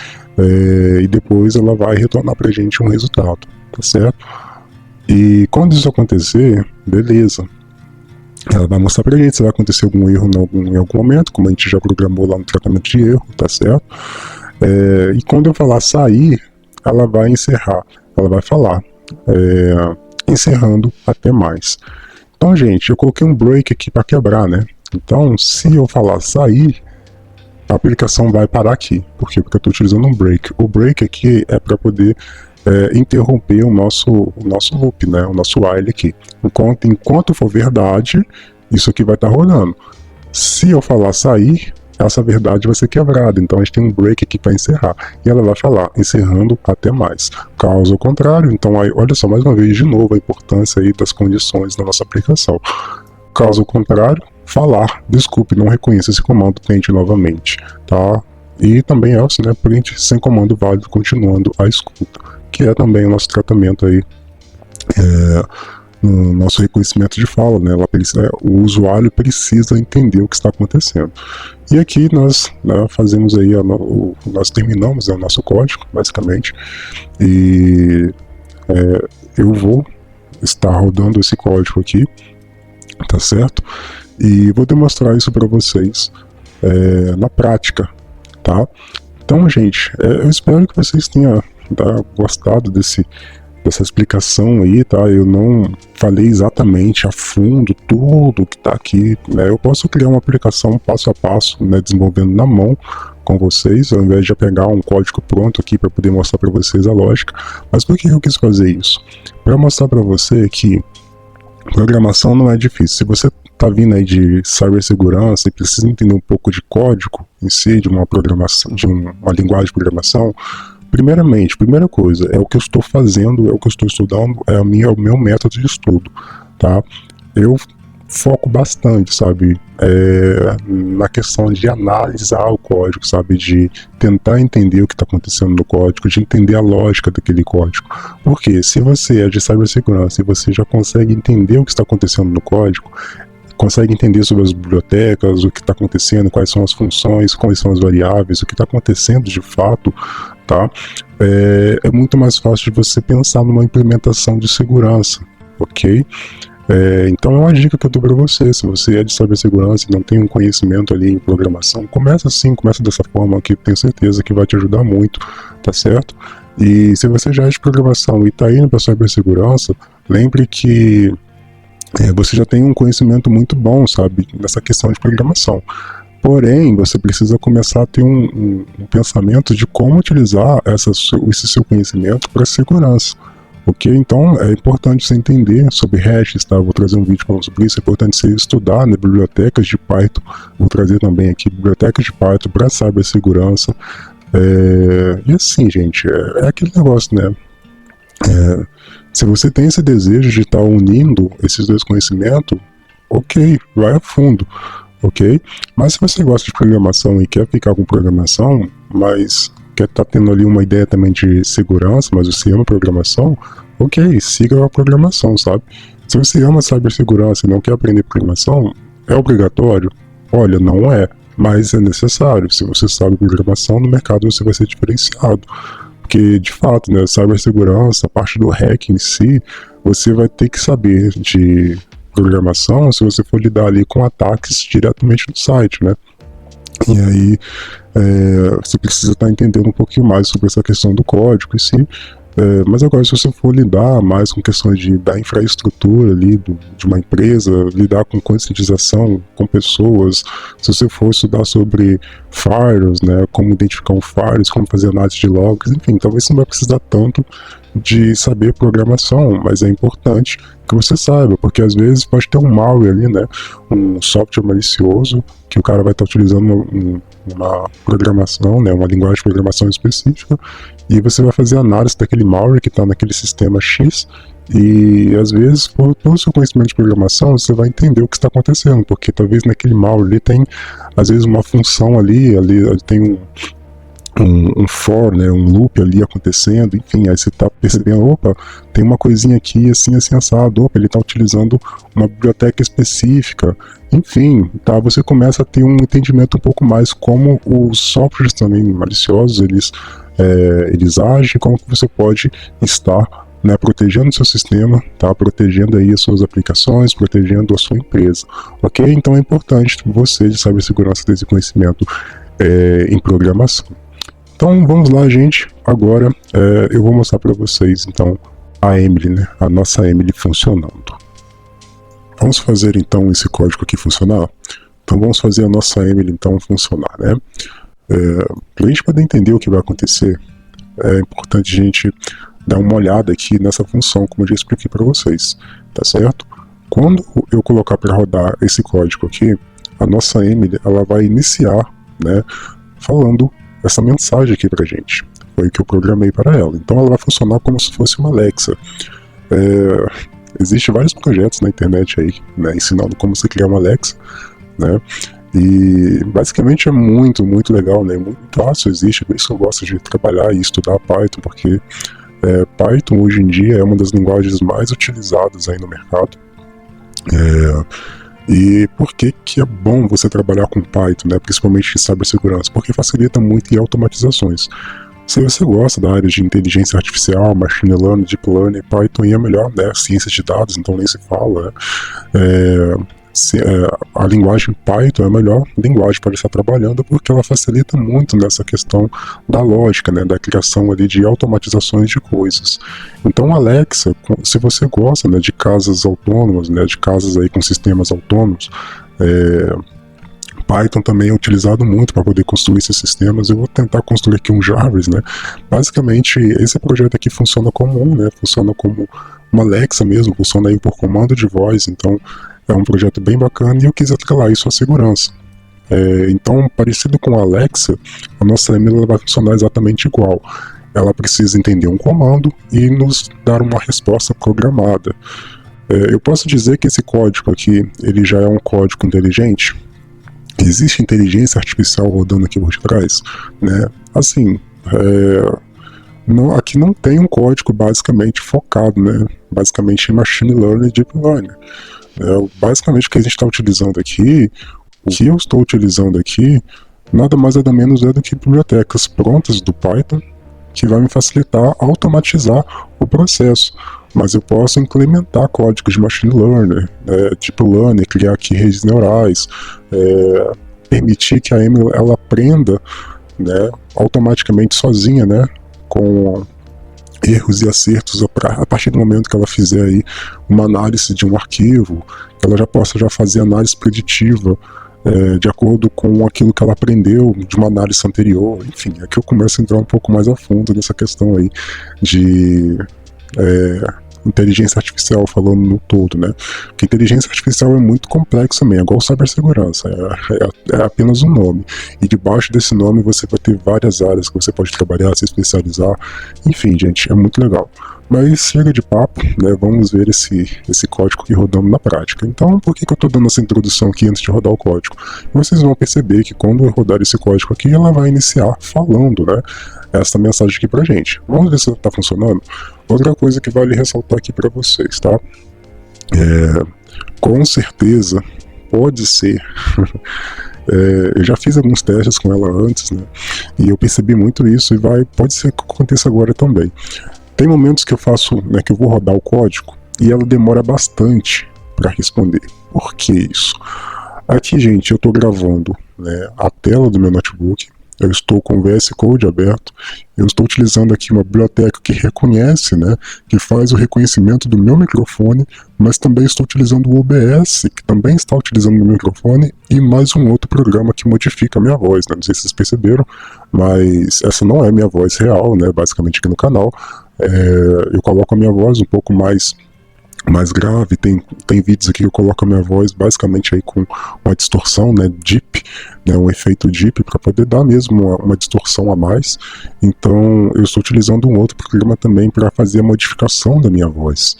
e depois ela vai retornar pra gente um resultado, tá certo? E quando isso acontecer, beleza. Ela vai mostrar pra gente se vai acontecer algum erro em algum momento, como a gente já programou lá no tratamento de erro, tá certo? E quando eu falar sair, ela vai encerrar. Ela vai falar encerrando até mais. Então, gente, eu coloquei um break aqui para quebrar, né? Então, se eu falar sair, a aplicação vai parar aqui. Por quê? Porque eu estou utilizando um break. O break aqui é para poder interromper o nosso loop, né? O nosso while aqui. Enquanto for verdade, isso aqui vai estar rolando. Se eu falar sair, essa verdade vai ser quebrada. Então a gente tem um break aqui para encerrar. E ela vai falar encerrando até mais. Caso contrário, então aí, olha só, mais uma vez, de novo, a importância aí das condições da nossa aplicação. Caso contrário, falar, desculpe, não reconheço esse comando, tente novamente, tá? E também else, né, print sem comando válido, continuando a escuta, que é também o nosso tratamento aí, no nosso reconhecimento de fala, né? O usuário precisa entender o que está acontecendo. E aqui nós fazemos aí, nós terminamos o nosso código, basicamente, e eu vou estar rodando esse código aqui, tá certo? E vou demonstrar isso para vocês na prática, tá? Então, gente, eu espero que vocês tenham gostado dessa explicação aí, tá? Eu não falei exatamente a fundo tudo que tá aqui, né? Eu posso criar uma aplicação passo a passo, né, desenvolvendo na mão, com vocês, ao invés de pegar um código pronto aqui para poder mostrar para vocês a lógica. Mas por que eu quis fazer isso? Para mostrar para você que programação não é difícil. Se você está vindo aí de cibersegurança e precisa entender um pouco de código em si, de uma programação, de uma linguagem de programação, primeiramente, primeira coisa, é o que eu estou fazendo, é o que eu estou estudando, é o meu método de estudo, tá? Eu foco bastante, sabe, na questão de analisar o código, sabe, de tentar entender o que está acontecendo no código, de entender a lógica daquele código. Porque se você é de cibersegurança e você já consegue entender o que está acontecendo no código, consegue entender sobre as bibliotecas, o que está acontecendo, quais são as funções, quais são as variáveis, o que está acontecendo de fato, tá? É muito mais fácil de você pensar numa implementação de segurança, ok? Então é uma dica que eu dou para você. Se você é de cibersegurança e não tem um conhecimento ali em programação, começa assim, começa dessa forma, que tenho certeza que vai te ajudar muito, tá certo? E se você já é de programação e está indo para cibersegurança, lembre que você já tem um conhecimento muito bom, sabe, nessa questão de programação. Porém, você precisa começar a ter um pensamento de como utilizar esse seu conhecimento para segurança. Ok? Então é importante você entender sobre hashes, tá? Vou trazer um vídeo falando sobre isso. É importante você estudar, né, bibliotecas de Python. Vou trazer também aqui bibliotecas de Python para cibersegurança. E assim, gente, é aquele negócio, né? Se você tem esse desejo de estar unindo esses dois conhecimentos, ok, vai a fundo, ok? Mas se você gosta de programação e quer ficar com programação, mas quer estar tendo ali uma ideia também de segurança, mas você ama programação, ok, siga a programação, sabe? Se você ama cibersegurança e não quer aprender programação, é obrigatório? Olha, não é, mas é necessário. Se você sabe programação, no mercado você vai ser diferenciado. Porque, de fato, né, cibersegurança, a parte do hack em si, você vai ter que saber de programação se você for lidar ali com ataques diretamente no site, né? E aí, você precisa estar entendendo um pouquinho mais sobre essa questão do código em si. Mas agora, se você for lidar mais com questões da infraestrutura ali, de uma empresa, lidar com conscientização com pessoas, se você for estudar sobre firewalls, né, como identificar um firewall, como fazer análise de logs, enfim, talvez você não vai precisar tanto de saber programação, mas é importante que você saiba, porque às vezes pode ter um malware ali, né, um software malicioso, que o cara vai estar utilizando uma programação, né, uma linguagem de programação específica, e você vai fazer análise daquele malware que está naquele sistema X, e às vezes, pelo seu conhecimento de programação, você vai entender o que está acontecendo, porque talvez naquele malware ali tem, às vezes, uma função ali tem um for, né, um loop ali acontecendo, enfim, aí você está percebendo, opa, tem uma coisinha aqui assim, assim, assado, opa, ele está utilizando uma biblioteca específica, enfim, tá, você começa a ter um entendimento um pouco mais como os softwares também maliciosos, eles agem, como que você pode estar, né, protegendo o seu sistema, tá, protegendo aí as suas aplicações, protegendo a sua empresa, ok? Então é importante você de cibersegurança ter esse conhecimento em programação. Então vamos lá, gente. Agora eu vou mostrar para vocês então a Emily, né? A nossa Emily funcionando. Vamos fazer então esse código aqui funcionar? Então vamos fazer a nossa Emily então funcionar, né? Para a gente poder entender o que vai acontecer, é importante a gente dar uma olhada aqui nessa função, como eu já expliquei para vocês, tá certo? Quando eu colocar para rodar esse código aqui, a nossa Emily ela vai iniciar, né? Falando essa mensagem aqui pra gente. Foi o que eu programei para ela. Então ela vai funcionar como se fosse uma Alexa. Existem vários projetos na internet aí, né, ensinando como você criar uma Alexa, né? E basicamente é muito, muito legal, né? Muito fácil, existe, por isso que eu gosto de trabalhar e estudar Python, porque Python hoje em dia é uma das linguagens mais utilizadas aí no mercado. E por que é bom você trabalhar com Python, né, principalmente em cibersegurança? Porque facilita muito em automatizações. Se você gosta da área de inteligência artificial, machine learning, deep learning, Python é melhor, né, ciência de dados, então nem se fala, né? A linguagem Python é a melhor linguagem para estar trabalhando, porque ela facilita muito nessa questão da lógica, né, da criação ali de automatizações de coisas. Então Alexa, se você gosta, né, de casas autônomas, né, de casas aí com sistemas autônomos, Python também é utilizado muito para poder construir esses sistemas. Eu vou tentar construir aqui um Jarvis, né? Basicamente, esse projeto aqui funciona como né? Funciona como uma Alexa mesmo, funciona aí por comando de voz. Então, é um projeto bem bacana e eu quis atrelar isso à segurança. Então, parecido com a Alexa, a nossa Emily ela vai funcionar exatamente igual. Ela precisa entender um comando e nos dar uma resposta programada. Eu posso dizer que esse código aqui, ele já é um código inteligente? Existe inteligência artificial rodando aqui por trás, né? Assim, aqui não tem um código basicamente focado, né? Basicamente em machine learning e deep learning. Basicamente o que a gente está utilizando aqui, o que eu estou utilizando aqui, nada mais nada menos do que bibliotecas prontas do Python, que vai me facilitar automatizar o processo. Mas eu posso implementar códigos de machine learning, deep learning, criar aqui redes neurais, permitir que a Emily ela aprenda, né, automaticamente sozinha, né, com erros e acertos a partir do momento que ela fizer aí uma análise de um arquivo, que ela já possa fazer análise preditiva de acordo com aquilo que ela aprendeu de uma análise anterior. Enfim, aqui eu começo a entrar um pouco mais a fundo nessa questão aí de inteligência artificial, falando no todo, né? Porque inteligência artificial é muito complexo também, é igual cibersegurança, é apenas um nome. E debaixo desse nome você vai ter várias áreas que você pode trabalhar, se especializar. Enfim, gente, é muito legal. Mas chega de papo, né? Vamos ver esse código aqui rodando na prática. Então, por que eu estou dando essa introdução aqui antes de rodar o código? Vocês vão perceber que quando eu rodar esse código aqui, ela vai iniciar falando, né, essa mensagem aqui pra gente. Vamos ver se está funcionando? Outra coisa que vale ressaltar aqui para vocês, tá? Com certeza, pode ser. Eu já fiz alguns testes com ela antes, né? E eu percebi muito isso e pode ser que aconteça agora também. Tem momentos que eu faço, né, que eu vou rodar o código e ela demora bastante para responder. Por que isso? Aqui, gente, eu estou gravando, né, a tela do meu notebook. Eu estou com o VS Code aberto, eu estou utilizando aqui uma biblioteca que reconhece, né, que faz o reconhecimento do meu microfone, mas também estou utilizando o OBS, que também está utilizando o meu microfone, e mais um outro programa que modifica a minha voz, né, não sei se vocês perceberam, mas essa não é minha voz real, né, basicamente aqui no canal. Eu coloco a minha voz um pouco mais grave, tem vídeos aqui que eu coloco a minha voz basicamente aí com uma distorção, né, deep, né, um efeito deep para poder dar mesmo uma distorção a mais. Então eu estou utilizando um outro programa também para fazer a modificação da minha voz.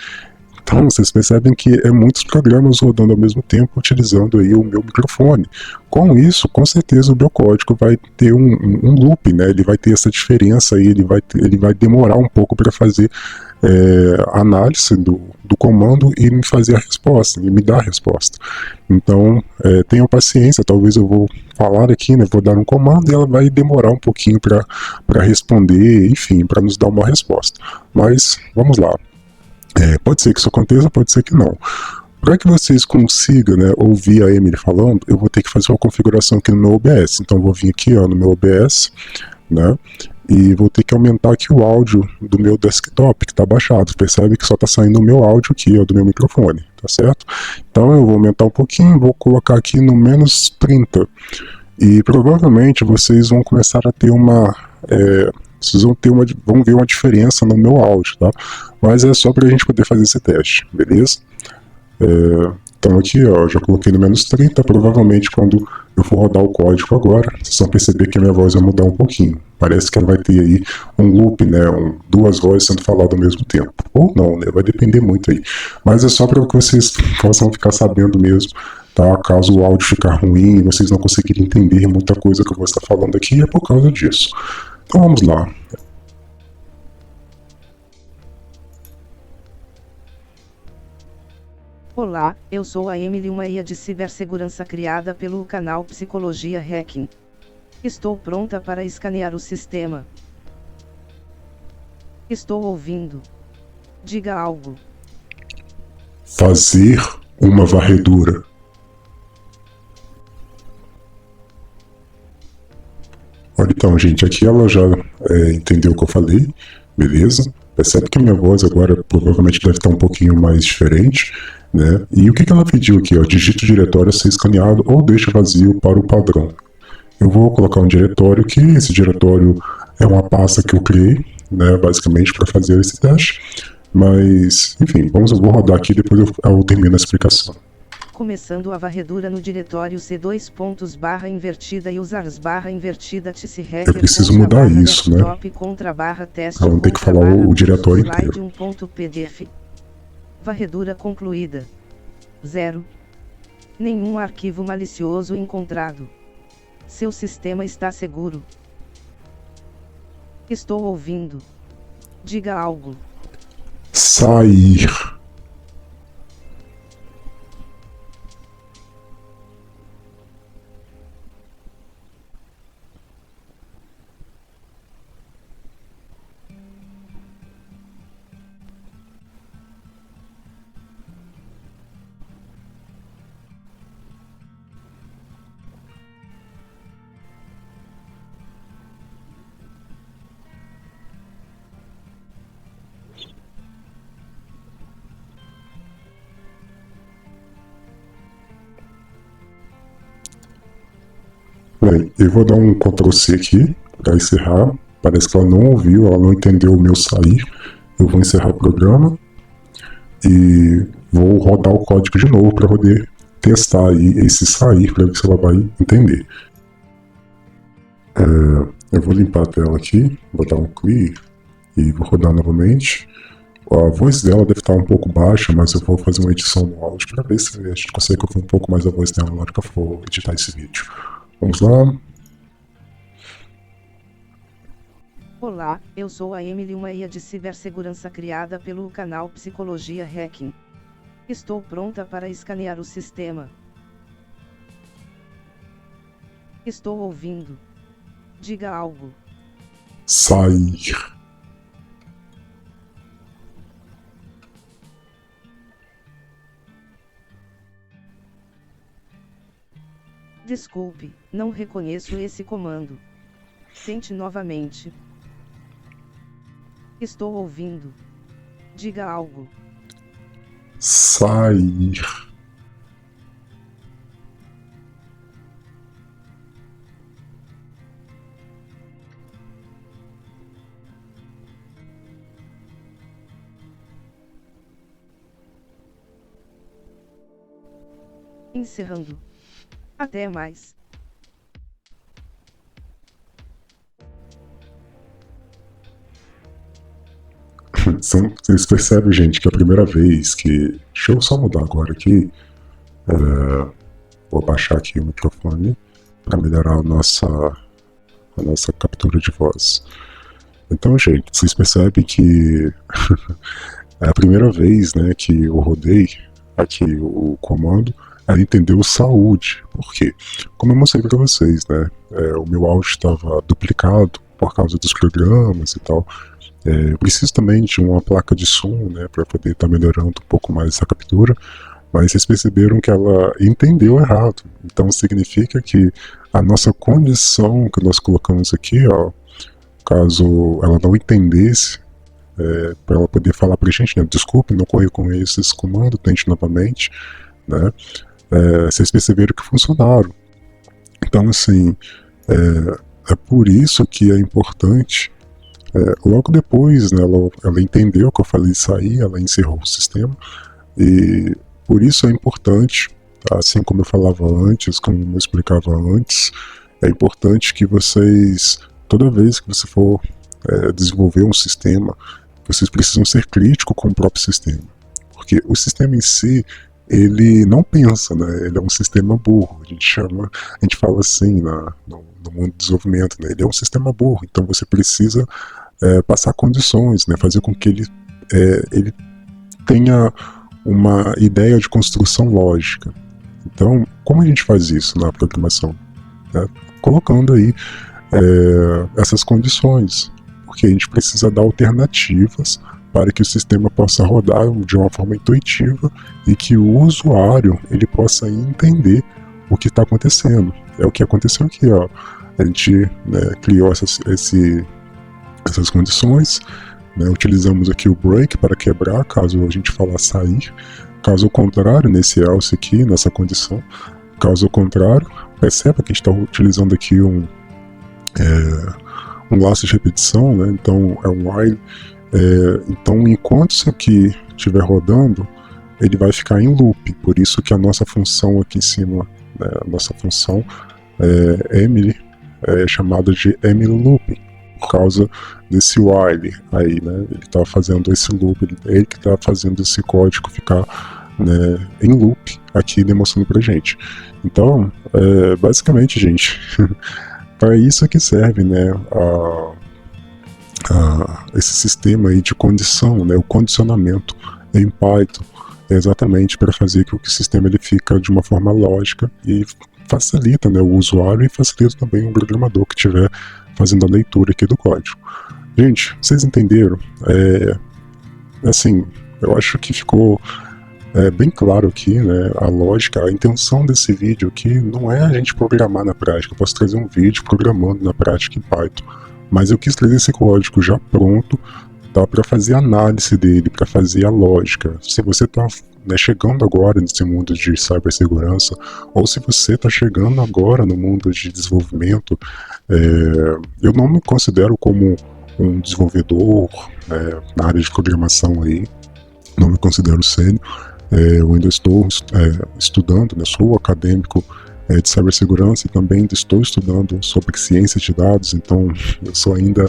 Então vocês percebem que muitos programas rodando ao mesmo tempo utilizando aí o meu microfone. Com isso, com certeza o meu código vai ter um loop, né? Ele vai ter essa diferença aí, ele vai demorar um pouco para fazer a análise do comando e me fazer a resposta, e me dar a resposta. Então, tenham paciência, talvez eu vou falar aqui, né? Vou dar um comando e ela vai demorar um pouquinho para responder, enfim, para nos dar uma resposta. Mas vamos lá. Pode ser que isso aconteça, pode ser que não. Para que vocês consigam, né, ouvir a Emily falando, eu vou ter que fazer uma configuração aqui no meu OBS. Então vou vir aqui, ó, no meu OBS, né, e vou ter que aumentar aqui o áudio do meu desktop, que está baixado. Percebe que só está saindo o meu áudio aqui, ó, do meu microfone, tá certo? Então eu vou aumentar um pouquinho, vou colocar aqui no menos 30. E provavelmente vocês vão começar a ter vocês vão ver uma diferença no meu áudio, tá? Mas é só pra gente poder fazer esse teste, beleza? Então aqui, ó, já coloquei no menos 30, provavelmente quando eu for rodar o código agora, vocês vão perceber que a minha voz vai mudar um pouquinho. Parece que ela vai ter aí um loop, né, duas vozes sendo faladas ao mesmo tempo. Ou não, né, vai depender muito aí. Mas é só para que vocês possam ficar sabendo mesmo, tá? Caso o áudio ficar ruim e vocês não conseguirem entender muita coisa que eu vou estar falando aqui, é por causa disso. Então vamos lá. Olá, eu sou a Emily, uma IA de cibersegurança criada pelo canal Psicologia Hacking. Estou pronta para escanear o sistema. Estou ouvindo. Diga algo. Fazer uma varredura. Olha, então, gente, aqui ela já entendeu o que eu falei, beleza? Percebe que a minha voz agora provavelmente deve estar um pouquinho mais diferente. né? E o que ela pediu aqui? Ó, digite o diretório a ser escaneado ou deixa vazio para o padrão. Eu vou colocar um diretório aqui, esse diretório é uma pasta que eu criei, né, basicamente para fazer esse teste, mas, enfim, eu vou rodar aqui e depois eu termino a explicação. Começando a varredura no diretório C2 pontos barra invertida e usars barra invertida tcrec. Eu preciso mudar isso, né? Contra barra teste Ela não tem que contra falar barra o diretório slide inteiro. 1.pdf. Varredura concluída. 0. Nenhum arquivo malicioso encontrado. Seu sistema está seguro. Estou ouvindo. Diga algo. Sair. Bem, eu vou dar um Ctrl C aqui para encerrar. Parece que ela não ouviu, ela não entendeu o meu sair. Eu vou encerrar o programa e vou rodar o código de novo para poder testar aí esse sair, para ver se ela vai entender. Eu vou limpar a tela aqui, vou dar um clear e vou rodar novamente. A voz dela deve estar um pouco baixa, mas eu vou fazer uma edição no áudio para ver se a gente consegue ouvir um pouco mais a voz dela na hora que eu for editar esse vídeo. Vamos lá. Olá, eu sou a Emily, uma IA de cibersegurança criada pelo canal Psicologia Hacking. Estou pronta para escanear o sistema. Estou ouvindo. Diga algo. Sair. Desculpe, não reconheço esse comando. Tente novamente. Estou ouvindo. Diga algo. Sair. Encerrando. Até mais. Vocês percebem, gente, que é a primeira vez que... Deixa eu só mudar agora aqui. Vou baixar aqui o microfone para melhorar a nossa captura de voz. Então, gente, vocês percebem que é a primeira vez, né, que eu rodei aqui o comando, ela entendeu saúde. Por quê? Como eu mostrei para vocês, né, o meu áudio estava duplicado por causa dos programas e tal. Eu preciso também de uma placa de som, né, para poder estar melhorando um pouco mais essa captura, mas vocês perceberam que ela entendeu errado. Então significa que a nossa condição que nós colocamos aqui, ó, caso ela não entendesse, para ela poder falar para a gente, né, desculpe, não corri com esse comando, tente novamente, né, vocês perceberam que funcionaram. Então, assim, é por isso que é importante. Logo depois, né, ela entendeu que eu falei sair, ela encerrou o sistema, e por isso é importante, assim como eu falava antes, como eu explicava antes, é importante que vocês, toda vez que você for desenvolver um sistema, vocês precisam ser críticos com o próprio sistema, porque o sistema em si, ele não pensa, né? Ele é um sistema burro, a gente fala assim no mundo do desenvolvimento, né? Ele é um sistema burro, então você precisa passar condições, né? Fazer com que ele tenha uma ideia de construção lógica. Então, como a gente faz isso na programação? Colocando aí essas condições, porque a gente precisa dar alternativas para que o sistema possa rodar de uma forma intuitiva e que o usuário ele possa entender o que está acontecendo. É o que aconteceu aqui, ó. A gente, né, criou essas condições, né, utilizamos aqui o break para quebrar, caso a gente falar sair, Caso contrário, nesse else aqui, nessa condição, caso contrário, perceba que a gente está utilizando aqui um laço de repetição, né? Então é um while. Então, enquanto isso aqui estiver rodando, ele vai ficar em loop. Por isso que a nossa função aqui em cima, né, a nossa função Emily, é chamada de Emily Loop, por causa desse while aí, né? Ele está fazendo esse loop, ele que está fazendo esse código ficar, né, em loop aqui, demonstrando pra gente. Então, basicamente, gente, para isso que serve, né, esse sistema aí de condição, né, o condicionamento em Python, é exatamente para fazer com que o sistema ele fica de uma forma lógica e facilita, né, o usuário e facilita também o programador que estiver fazendo a leitura aqui do código. Gente, vocês entenderam? Assim, eu acho que ficou bem claro aqui, né, a lógica, a intenção desse vídeo aqui não é a gente programar na prática. Eu posso trazer um vídeo programando na prática em Python, mas eu quis trazer esse código já pronto, tá, para fazer a análise dele, para fazer a lógica. Se você está, né, chegando agora nesse mundo de cibersegurança, ou se você está chegando agora no mundo de desenvolvimento, eu não me considero como um desenvolvedor na área de programação aí, não me considero sênior. Eu ainda estou estudando, né, sou acadêmico de cibersegurança e também estou estudando sobre ciência de dados, então eu sou ainda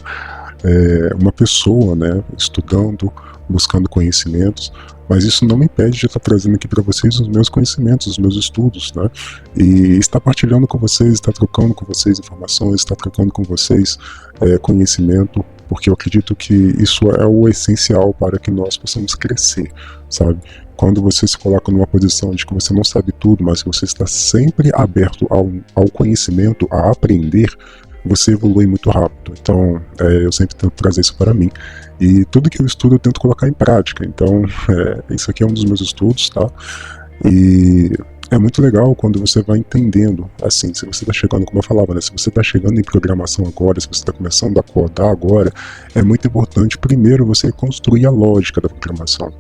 uma pessoa, né, estudando, buscando conhecimentos, mas isso não me impede de estar trazendo aqui para vocês os meus conhecimentos, os meus estudos, né, e estar partilhando com vocês, estar trocando com vocês informações, estar trocando com vocês conhecimento, porque eu acredito que isso é o essencial para que nós possamos crescer, sabe? Quando você se coloca numa posição de que você não sabe tudo, mas que você está sempre aberto ao conhecimento, a aprender, você evolui muito rápido. Então, eu sempre tento trazer isso para mim. E tudo que eu estudo eu tento colocar em prática. Então, isso aqui é um dos meus estudos, tá? E é muito legal quando você vai entendendo, assim, se você está chegando, como eu falava, né, se você está chegando em programação agora, se você está começando a codar agora, é muito importante primeiro você construir a lógica da programação,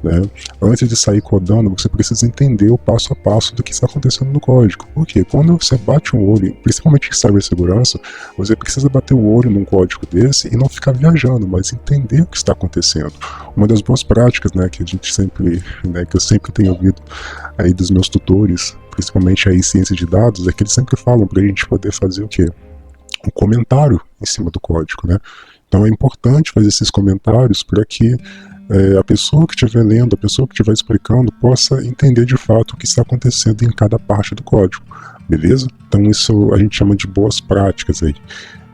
né? Antes de sair codando, você precisa entender o passo a passo do que está acontecendo no código. Porque quando você bate um olho, principalmente em cibersegurança, você precisa bater o olho num código desse e não ficar viajando, mas entender o que está acontecendo. Uma das boas práticas, né, que a gente sempre, né, que eu sempre tenho ouvido aí dos meus tutores, principalmente aí em ciência de dados, é que eles sempre falam para a gente poder fazer o quê? Um comentário em cima do código, né? Então é importante fazer esses comentários para que a pessoa que estiver lendo, a pessoa que estiver explicando, possa entender de fato o que está acontecendo em cada parte do código, beleza? Então isso a gente chama de boas práticas aí.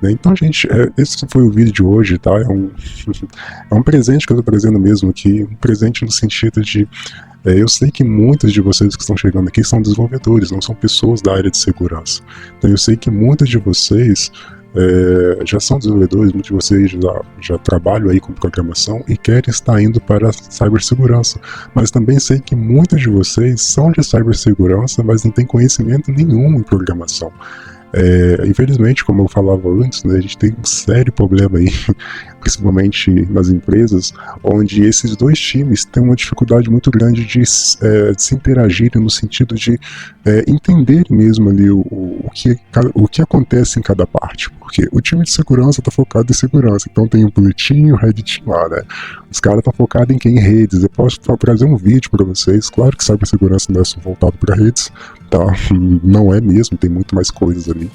Então, gente, esse foi o vídeo de hoje, tá? É um presente que eu estou trazendo mesmo aqui, um presente no sentido de eu sei que muitos de vocês que estão chegando aqui são desenvolvedores, não são pessoas da área de segurança. Então eu sei que muitos de vocês já são desenvolvedores, muitos de vocês já trabalham aí com programação e querem estar indo para a cibersegurança. Mas também sei que muitos de vocês são de cibersegurança, mas não têm conhecimento nenhum em programação. Infelizmente, como eu falava antes, né, a gente tem um sério problema aí, principalmente nas empresas, onde esses dois times têm uma dificuldade muito grande de se interagirem no sentido de entender mesmo ali o que acontece em cada parte, porque o time de segurança está focado em segurança, então tem o Blue Team e o Red Team lá, né? Os caras estão focados em redes. Eu posso trazer um vídeo para vocês, claro que cibersegurança não é só voltado para redes, tá? Não é mesmo, tem muito mais coisas ali.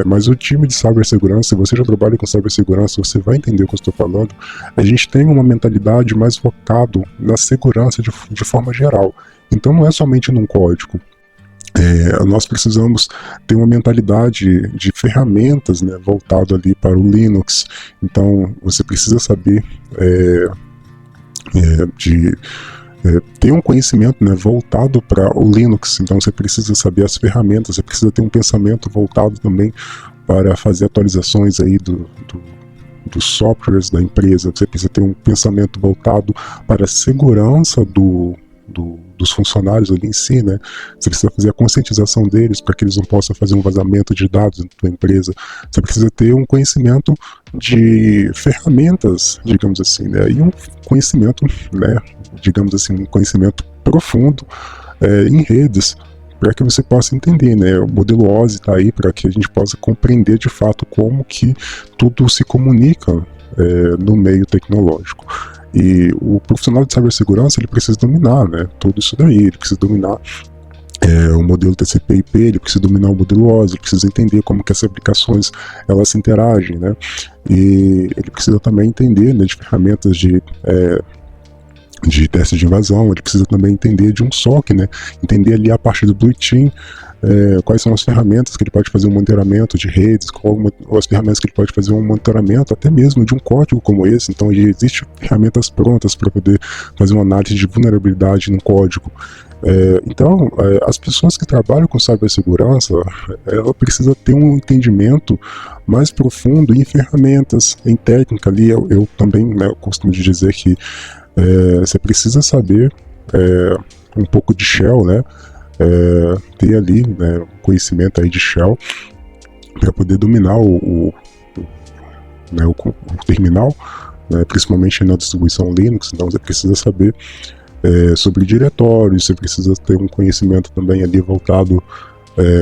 Mas o time de cibersegurança, se você já trabalha com cibersegurança, você vai entender o que eu estou falando. A gente tem uma mentalidade mais focada na segurança de forma geral. Então não é somente num código. Nós precisamos ter uma mentalidade de ferramentas, né, voltado ali para o Linux. Então você precisa saber ter um conhecimento, né, voltado para o Linux. Então você precisa saber as ferramentas, você precisa ter um pensamento voltado também para fazer atualizações aí dos softwares da empresa. Você precisa ter um pensamento voltado para a segurança do dos funcionários ali em si, né? Você precisa fazer a conscientização deles para que eles não possam fazer um vazamento de dados dentro da empresa. Você precisa ter um conhecimento de ferramentas, digamos assim, né? E um conhecimento, né, digamos assim, um conhecimento profundo em redes, para que você possa entender, né? O modelo OSI está aí para que a gente possa compreender de fato como que tudo se comunica no meio tecnológico. E o profissional de cibersegurança, ele precisa dominar, né, tudo isso daí, ele precisa dominar o modelo TCP/IP, ele precisa dominar o modelo OSI, ele precisa entender como que essas aplicações elas se interagem, né, e ele precisa também entender, né, de ferramentas de teste de invasão, ele precisa também entender de um SOC, né, entender ali a parte do Blue Team, quais são as ferramentas que ele pode fazer um monitoramento de redes, as ferramentas que ele pode fazer um monitoramento até mesmo de um código como esse. Então existem ferramentas prontas para poder fazer uma análise de vulnerabilidade no código. Então, as pessoas que trabalham com cibersegurança, ela precisa ter um entendimento mais profundo em ferramentas, em técnica ali. Eu também, né, eu costumo dizer que você precisa saber um pouco de Shell, né? Ter ali, né, conhecimento aí de Shell para poder dominar o terminal, né, principalmente na distribuição Linux. Então você precisa saber sobre diretórios, você precisa ter um conhecimento também ali voltado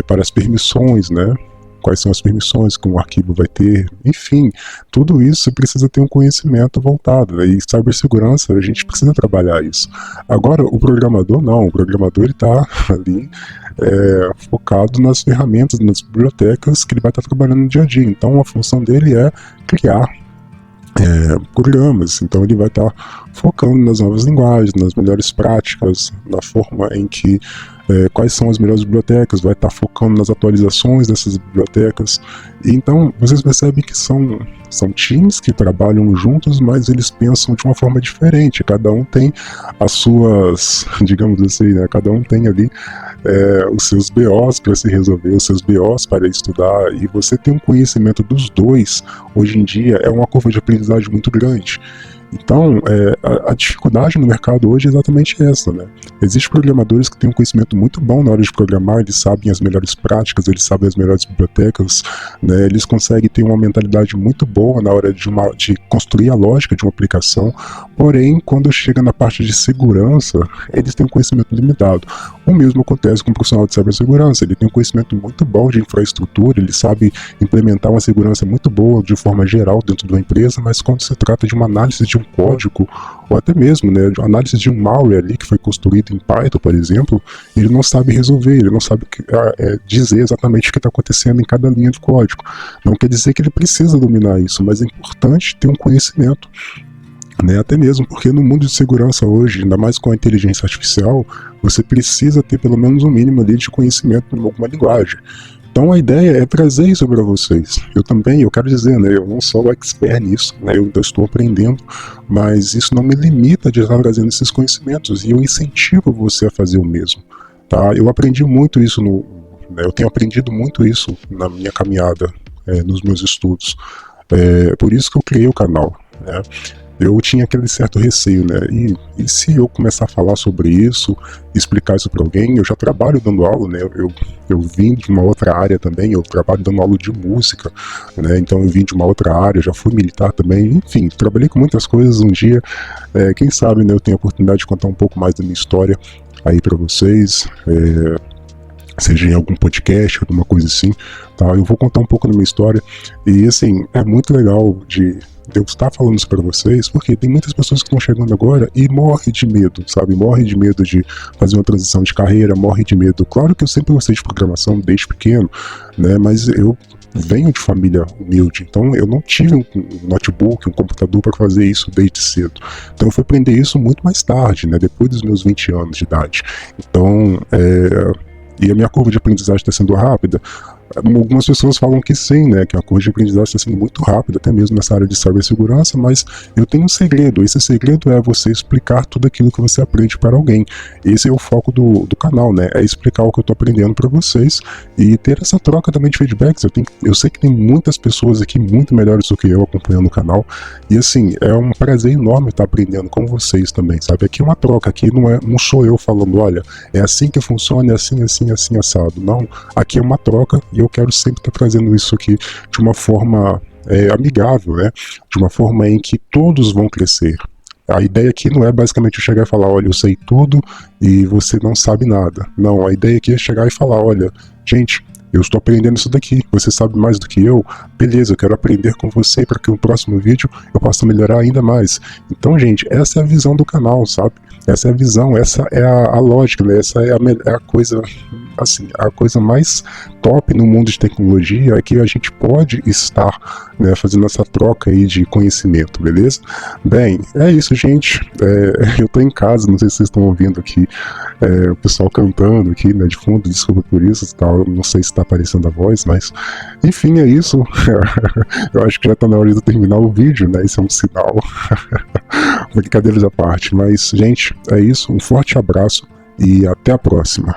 para as permissões, né? Quais são as permissões que um arquivo vai ter, enfim, tudo isso você precisa ter um conhecimento voltado, e cibersegurança, a gente precisa trabalhar isso. Agora, o programador não, o programador ele está ali focado nas ferramentas, nas bibliotecas que ele vai estar trabalhando no dia a dia, então a função dele é criar programas, então ele vai estar focando nas novas linguagens, nas melhores práticas, na forma em que quais são as melhores bibliotecas, vai estar focando nas atualizações dessas bibliotecas. E então vocês percebem que são times que trabalham juntos, mas eles pensam de uma forma diferente, cada um tem as suas, digamos assim, né, cada um tem ali os seus BOs para se resolver, os seus BOs para estudar, e você tem um conhecimento dos dois, hoje em dia é uma curva de aprendizagem muito grande. Então, a dificuldade no mercado hoje é exatamente essa, né? Existem programadores que têm um conhecimento muito bom na hora de programar, eles sabem as melhores práticas, eles sabem as melhores bibliotecas, né? Eles conseguem ter uma mentalidade muito boa na hora de construir a lógica de uma aplicação, porém, quando chega na parte de segurança, eles têm um conhecimento limitado. O mesmo acontece com o profissional de cibersegurança, ele tem um conhecimento muito bom de infraestrutura, ele sabe implementar uma segurança muito boa de forma geral dentro de uma empresa, mas quando se trata de uma análise de um código, ou até mesmo, né, de análise de um malware ali que foi construído em Python, por exemplo, ele não sabe resolver, ele não sabe dizer exatamente o que está acontecendo em cada linha de código. Não quer dizer que ele precisa dominar isso, mas é importante ter um conhecimento, né, até mesmo porque no mundo de segurança hoje, ainda mais com a inteligência artificial, você precisa ter pelo menos um mínimo ali de conhecimento em alguma linguagem. Então a ideia é trazer isso para vocês. Eu quero dizer, né, eu não sou expert nisso, né, eu ainda estou aprendendo, mas isso não me limita de estar trazendo esses conhecimentos, e eu incentivo você a fazer o mesmo. Tá? Eu aprendi muito isso, eu tenho aprendido muito isso na minha caminhada, nos meus estudos. Por isso que eu criei o canal, né? Eu tinha aquele certo receio, né? E se eu começar a falar sobre isso, explicar isso para alguém? Eu já trabalho dando aula, né? Eu vim de uma outra área também, eu trabalho dando aula de música, né? Então eu vim de uma outra área, já fui militar também, enfim, trabalhei com muitas coisas. Um dia, quem sabe, né, eu tenho a oportunidade de contar um pouco mais da minha história aí para vocês, seja em algum podcast, alguma coisa assim, tá? Eu vou contar um pouco da minha história, e assim, é muito legal de eu estar falando isso para vocês, porque tem muitas pessoas que estão chegando agora e morrem de medo, sabe? Morrem de medo de fazer uma transição de carreira, morrem de medo. Claro que eu sempre gostei de programação desde pequeno, né? Mas eu venho de família humilde, então eu não tive um notebook, um computador para fazer isso desde cedo. Então eu fui aprender isso muito mais tarde, né? Depois dos meus 20 anos de idade. Então, e a minha curva de aprendizagem está sendo rápida, Algumas pessoas falam que sim, né, que a curva de aprendizagem está sendo muito rápida, até mesmo nessa área de cibersegurança, mas eu tenho um segredo. Esse segredo é você explicar tudo aquilo que você aprende para alguém. Esse é o foco do canal, né, é explicar o que eu estou aprendendo para vocês e ter essa troca também de feedbacks. Eu sei que tem muitas pessoas aqui muito melhores do que eu acompanhando o canal, e assim, é um prazer enorme estar aprendendo com vocês também, sabe? Aqui é uma troca, aqui não sou eu falando, olha, é assim que funciona, é assim, assim, assim, assado. Não, aqui é uma troca e eu quero sempre estar trazendo isso aqui de uma forma amigável, né? De uma forma em que todos vão crescer. A ideia aqui não é basicamente eu chegar e falar, olha, eu sei tudo e você não sabe nada. Não, a ideia aqui é chegar e falar, olha, gente, eu estou aprendendo isso daqui, você sabe mais do que eu, beleza, eu quero aprender com você para que no próximo vídeo eu possa melhorar ainda mais. Então, gente, essa é a visão do canal, sabe? Essa é a visão, essa é a lógica, né? Essa é a coisa, assim, a coisa mais top no mundo de tecnologia é que a gente pode estar, né, fazendo essa troca aí de conhecimento, beleza? Bem, é isso, gente. Eu tô em casa, não sei se vocês estão ouvindo aqui o pessoal cantando aqui, né, de fundo, desculpa por isso, tal. Não sei se tá aparecendo a voz, mas enfim, é isso. Eu acho que já tá na hora de terminar o vídeo, né? Isso é um sinal. Brincadeiras à parte, mas, gente, é isso. Um forte abraço e até a próxima.